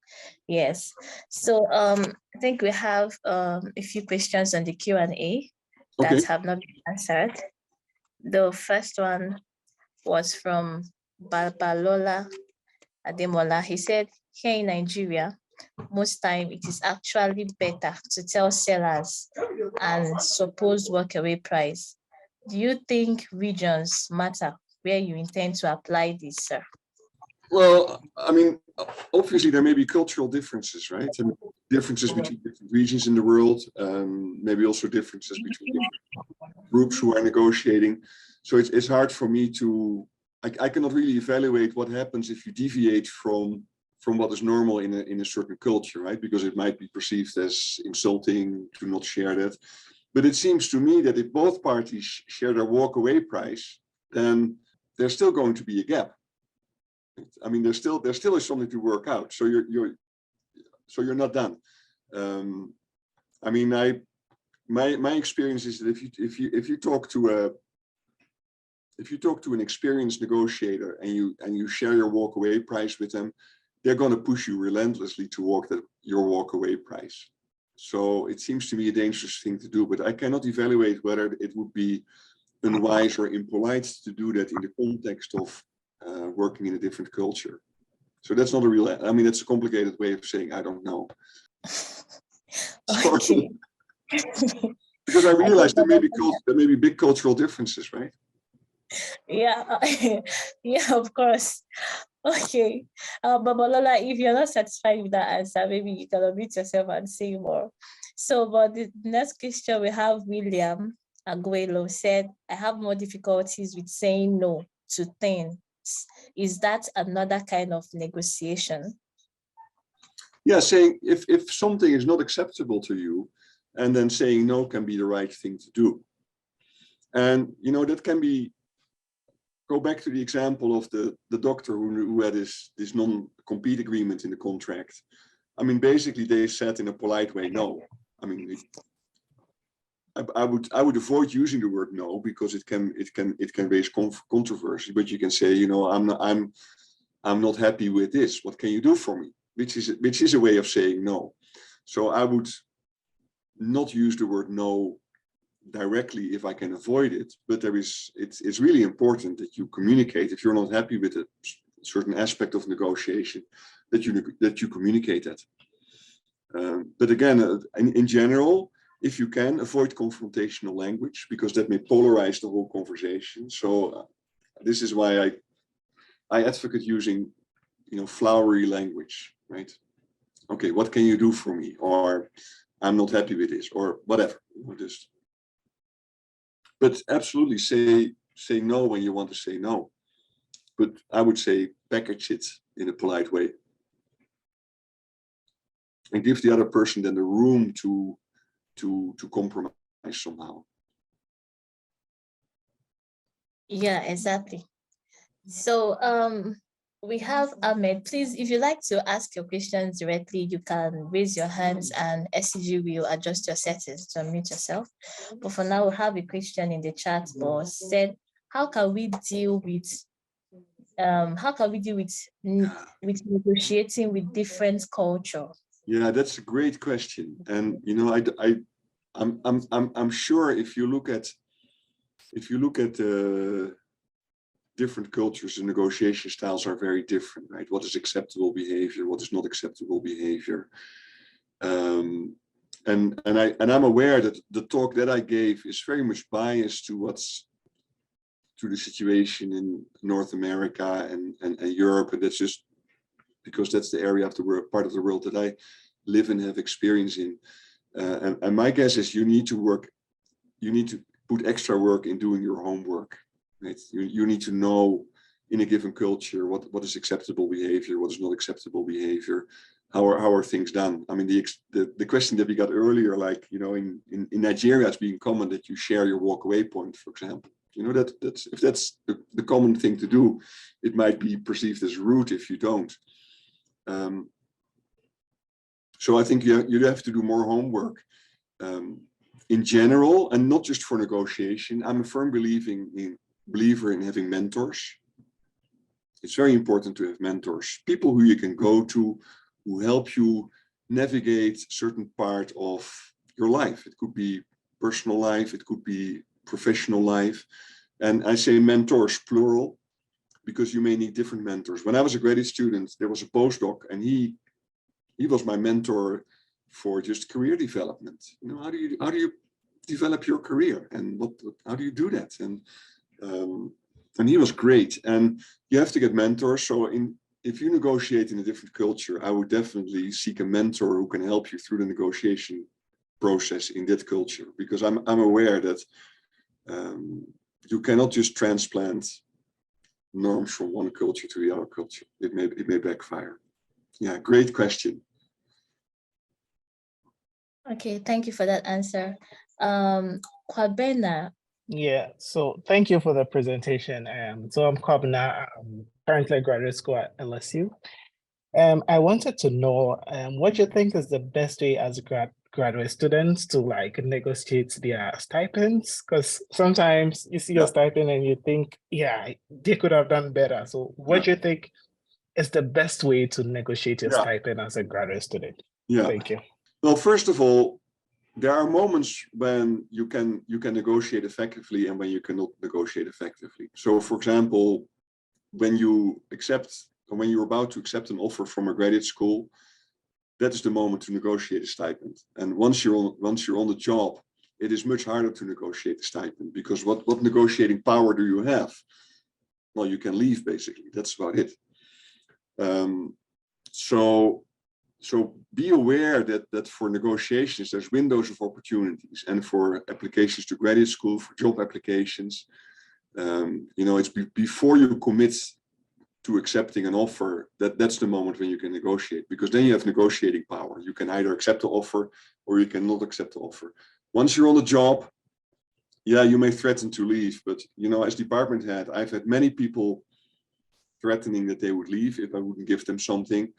Yes. So I think we have a few questions on the Q&A that have not been answered. The first one was from Babalola Ademola. He said, here in Nigeria, most time it is actually better to tell sellers and supposed walkaway price. Do you think regions matter where you intend to apply this, sir? Well, I mean, obviously there may be cultural differences, right? And differences between different regions in the world, maybe also differences between different groups who are negotiating. So it's hard for me to, I cannot really evaluate what happens if you deviate from what is normal in a certain culture, right? Because it might be perceived as insulting to not share that. But it seems to me that if both parties share their walkaway price, then there's still going to be a gap. I mean, there still is something to work out. So you're not done. I mean, my experience is that if you talk to an experienced negotiator and you share your walkaway price with them, they're going to push you relentlessly to your walkaway price. So it seems to me a dangerous thing to do, but I cannot evaluate whether it would be unwise or impolite to do that in the context of working in a different culture. So that's not a real, I mean, it's a complicated way of saying, I don't know. Okay. Because I realize there may be big cultural differences, right? Yeah, yeah, of course. Okay, Babalola, if you're not satisfied with that answer, maybe you can unmute yourself and say more. So, but the next question we have William Aguelo said, I have more difficulties with saying no to things. Is that another kind of negotiation? Yeah, saying if something is not acceptable to you, and then saying no can be the right thing to do. And, you know, that can be, go back to the example of the doctor who had this non-compete agreement in the contract. I mean, basically they said in a polite way, no. I mean, I would avoid using the word no, because it can raise controversy, but you can say, you know, I'm not happy with this. What can you do for me? Which is a way of saying no. So I would not use the word no directly if I can avoid it, but it's really important that you communicate. If you're not happy with a certain aspect of negotiation, that you communicate that. But again, in general, if you can, avoid confrontational language, because that may polarize the whole conversation. So this is why I advocate using, you know, flowery language, right? Okay, what can you do for me? Or I'm not happy with this, or whatever. Just, but absolutely say no when you want to say no. But I would say package it in a polite way. And give the other person then the room to compromise somehow. Yeah, exactly. So we have Ahmed. Please, if you'd like to ask your questions directly, you can raise your hands and SCG will adjust your settings to unmute yourself. But for now, we have a question in the chat box said, how can we deal with negotiating with different culture? Yeah, that's a great question. And you know, I'm sure if you look at different cultures, the negotiation styles are very different, right? What is acceptable behavior? What is not acceptable behavior? I'm aware that the talk that I gave is very much biased to the situation in North America and Europe, and that's just because that's the area of the world, part of the world that I live and have experience in. And my guess is you need to put extra work in doing your homework. Right? You need to know in a given culture what is acceptable behavior, what is not acceptable behavior, how are things done. I mean, the question that we got earlier, like, you know, in Nigeria, it's being common that you share your walkaway point, for example. You know, that's if that's the common thing to do, it might be perceived as rude if you don't. So I think you have to do more homework in general, and not just for negotiation. I'm a firm believer in having mentors. It's very important to have mentors, people who you can go to, who help you navigate certain part of your life. It could be personal life, it could be professional life. And I say mentors, plural, because you may need different mentors. When I was a graduate student, there was a postdoc, and he was my mentor for just career development. You know, how do you develop your career, and how do you do that? And he was great. And you have to get mentors. So if you negotiate in a different culture, I would definitely seek a mentor who can help you through the negotiation process in that culture, because I'm aware that you cannot just transplant norms from one culture to the other culture. It may backfire. Yeah, great question. Okay, thank you for that answer. Kwabena. Yeah, so thank you for the presentation. So I'm Kwabena, currently graduate school at LSU. I wanted to know what you think is the best way as graduate students to like negotiate their stipends, because sometimes you see your stipend and you think, yeah, they could have done better. So what do you think is the best way to negotiate your stipend as a graduate student? Yeah. Thank you. Well, first of all, there are moments when you can negotiate effectively and when you cannot negotiate effectively. So, for example, when you're about to accept an offer from a graduate school, that is the moment to negotiate a stipend. And once you're on the job, it is much harder to negotiate a stipend, because what negotiating power do you have? Well, you can leave, basically. That's about it. So be aware that for negotiations, there's windows of opportunities, and for applications to graduate school, for job applications, you know, it's before you commit to accepting an offer, that's the moment when you can negotiate, because then you have negotiating power. You can either accept the offer or you cannot accept the offer. Once you're on the job, yeah, you may threaten to leave, but, you know, as department head, I've had many people threatening that they would leave if I wouldn't give them something,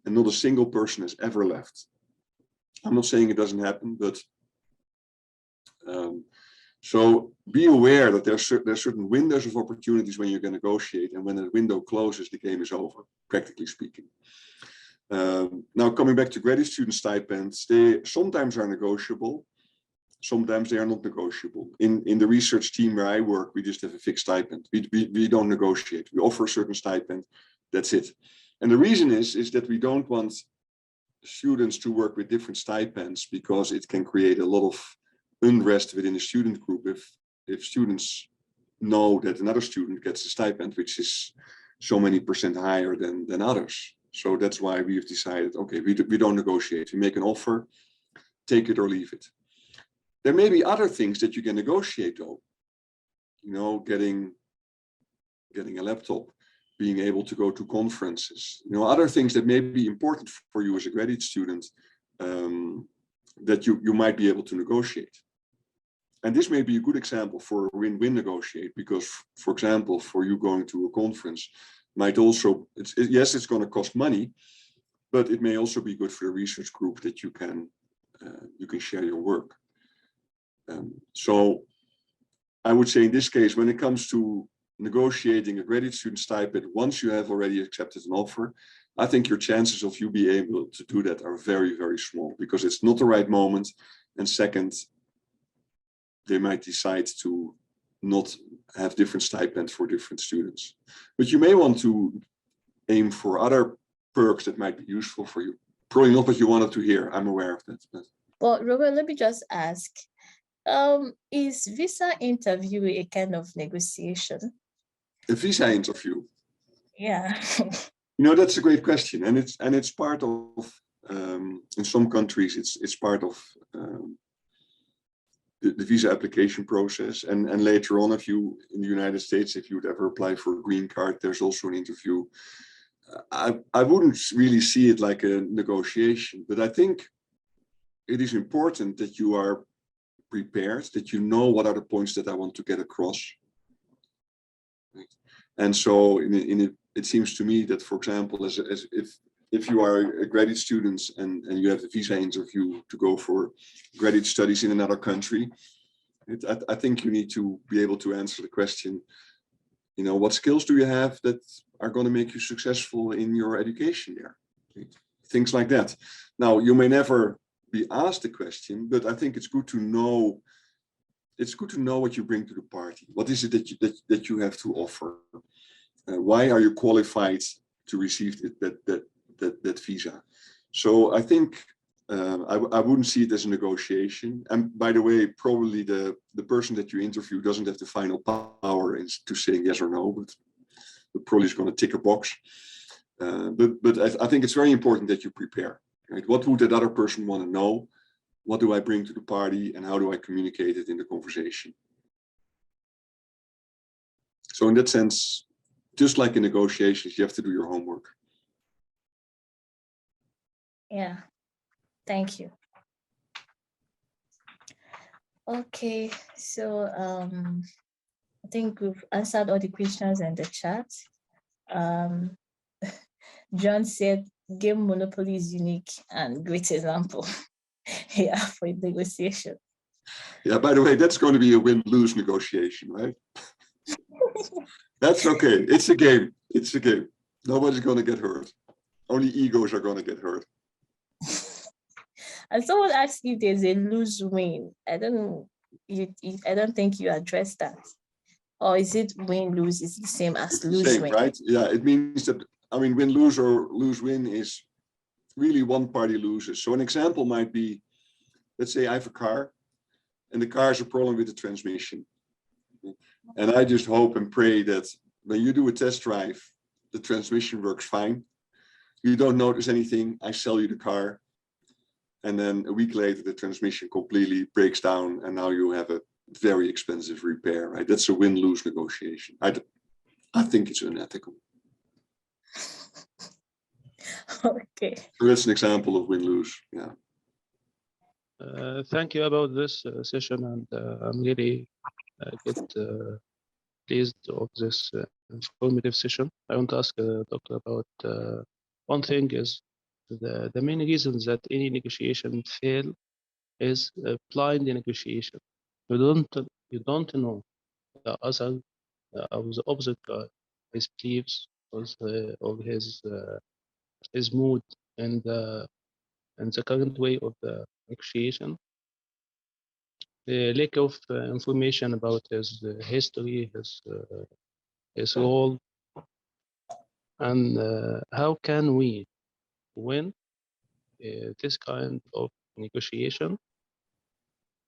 and not a single person has ever left. I'm not saying it doesn't happen, but so be aware that there's certain windows of opportunities when you can negotiate, and when the window closes, the game is over, practically speaking. Now, coming back to graduate student stipends, they sometimes are negotiable, sometimes they are not negotiable. In the research team where I work, we just have a fixed stipend. We don't negotiate. We offer a certain stipend, that's it. And the reason is that we don't want students to work with different stipends, because it can create a lot of unrest within the student group if students know that another student gets a stipend which is so many % higher than others. So that's why we've decided, okay, we don't negotiate. We make an offer, take it or leave it. There may be other things that you can negotiate though. You know, getting a laptop, being able to go to conferences, you know, other things that may be important for you as a graduate student, that you might be able to negotiate. And this may be a good example for a win-win negotiate, because, for example, for you going to a conference might also, yes, it's going to cost money, but it may also be good for the research group that you can share your work. So I would say in this case, when it comes to negotiating a graduate student stipend, once you have already accepted an offer, I think your chances of you being able to do that are very, very small, because it's not the right moment. And second, they might decide to not have different stipends for different students. But you may want to aim for other perks that might be useful for you. Probably not what you wanted to hear, I'm aware of that. But But Robert, let me just ask, is visa interview a kind of negotiation? A visa interview. Yeah. That's a great question, and it's part of in some countries it's part of the visa application process, and later on, if you in the United States, if you would ever apply for a green card, there's also an interview. I wouldn't really see it like a negotiation, but I think it is important that you are prepared, that you know what are the points that I want to get across. And so it seems to me that, for example, as if you are a graduate student and you have a visa interview to go for graduate studies in another country, I think you need to be able to answer the question, what skills do you have that are going to make you successful in your education there? Things like that. Now, you may never be asked the question, but I think it's good to know. It's good to know what you bring to the party. What is it that you have to offer? Why are you qualified to receive that visa? So I think I wouldn't see it as a negotiation. And by the way, probably the person that you interview doesn't have the final power to saying yes or no, but probably is going to tick a box. But I think it's very important that you prepare. Right? What would that other person want to know? What do I bring to the party, and how do I communicate it in the conversation? So in that sense, just like in negotiations, you have to do your homework. Yeah, thank you. Okay, so I think we've answered all the questions in the chat. John said game Monopoly is unique and great example. Yeah, for negotiation. Yeah, by the way, that's going to be a win-lose negotiation, right? That's okay. It's a game. It's a game. Nobody's going to get hurt. Only egos are going to get hurt. And someone asked if there's a lose-win. I don't know. I don't think you addressed that. Or is it win-lose is the same as lose-win? Right? Yeah, it means that, win-lose or lose-win is really one party loses. So an example might be, let's say I have a car and the car has a problem with the transmission. And I just hope and pray that when you do a test drive, the transmission works fine. You don't notice anything. I sell you the car. And then a week later, the transmission completely breaks down. And now you have a very expensive repair, right? That's a win-lose negotiation. I think it's unethical. Okay. So that's an example of win-lose, yeah. Thank you about this session, and I'm really pleased of this informative session. I want to ask Doctor about one thing is the main reasons that any negotiation fail is blind negotiation. You don't know the other or the opposite guy, his beliefs or his mood and the current way of the negotiation. The lack of information about his history, his role, and how can we win this kind of negotiation?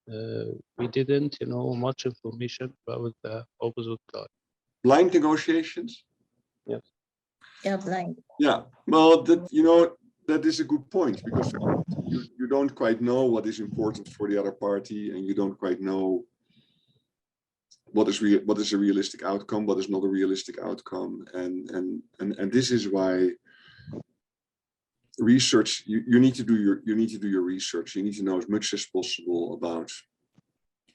We didn't know much information about the opposite guy. Blind negotiations? Yes. Yeah, blind. Yeah, well, that is a good point, because you don't quite know what is important for the other party, and you don't quite know what is a realistic outcome, what is not a realistic outcome, and this is why research. You need to do your research. You need to know as much as possible about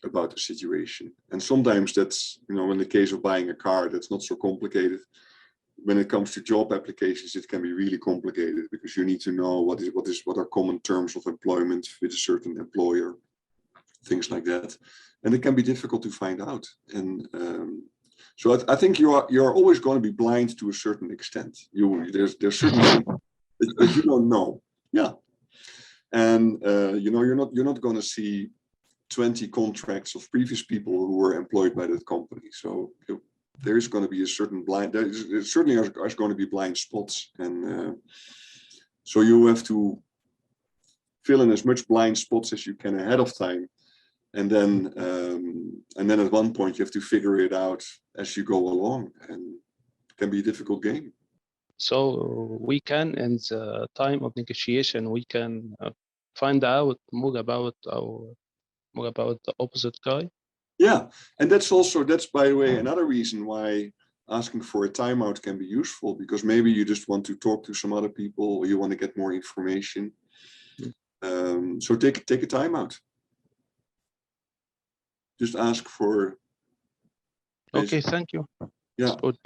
the situation, and sometimes that's in the case of buying a car, that's not so complicated. When it comes to job applications, it can be really complicated, because you need to know what are common terms of employment with a certain employer, things like that, and it can be difficult to find out. And so I think you're always going to be blind to a certain extent. There's certain things that you don't know. Yeah, and you're not going to see 20 contracts of previous people who were employed by that company. So there is going to be a certain there certainly are going to be blind spots, and so you have to fill in as much blind spots as you can ahead of time. And then at one point you have to figure it out as you go along, and it can be a difficult game. So we can, in the time of negotiation, we can find out more about the opposite guy. Yeah, and that's by the way another reason why asking for a timeout can be useful, because maybe you just want to talk to some other people or you want to get more information. So take a timeout. Just ask for. Okay, thank you. Yeah, Good.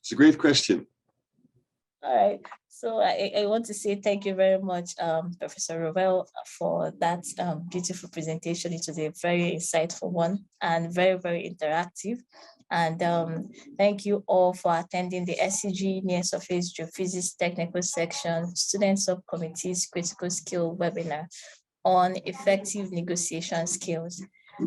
it's a great question. All right. So I want to say thank you very much, Professor Rowell, for that beautiful presentation. It was a very insightful one and very, very interactive. And thank you all for attending the SCG Near Surface Geophysics Technical Section Student Subcommittee's Critical Skill webinar on effective negotiation skills.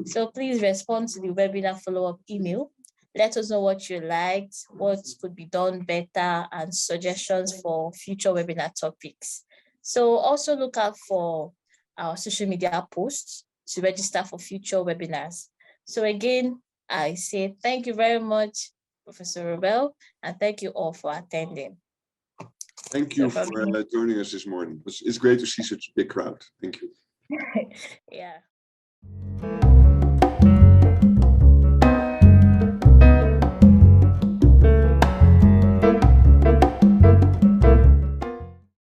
So please respond to the webinar follow-up email. Let us know what you liked, what could be done better, and suggestions for future webinar topics. So also look out for our social media posts to register for future webinars. So again, I say thank you very much, Professor Rowell, and thank you all for attending. Thank you for joining us this morning. It's great to see such a big crowd. Thank you. Yeah.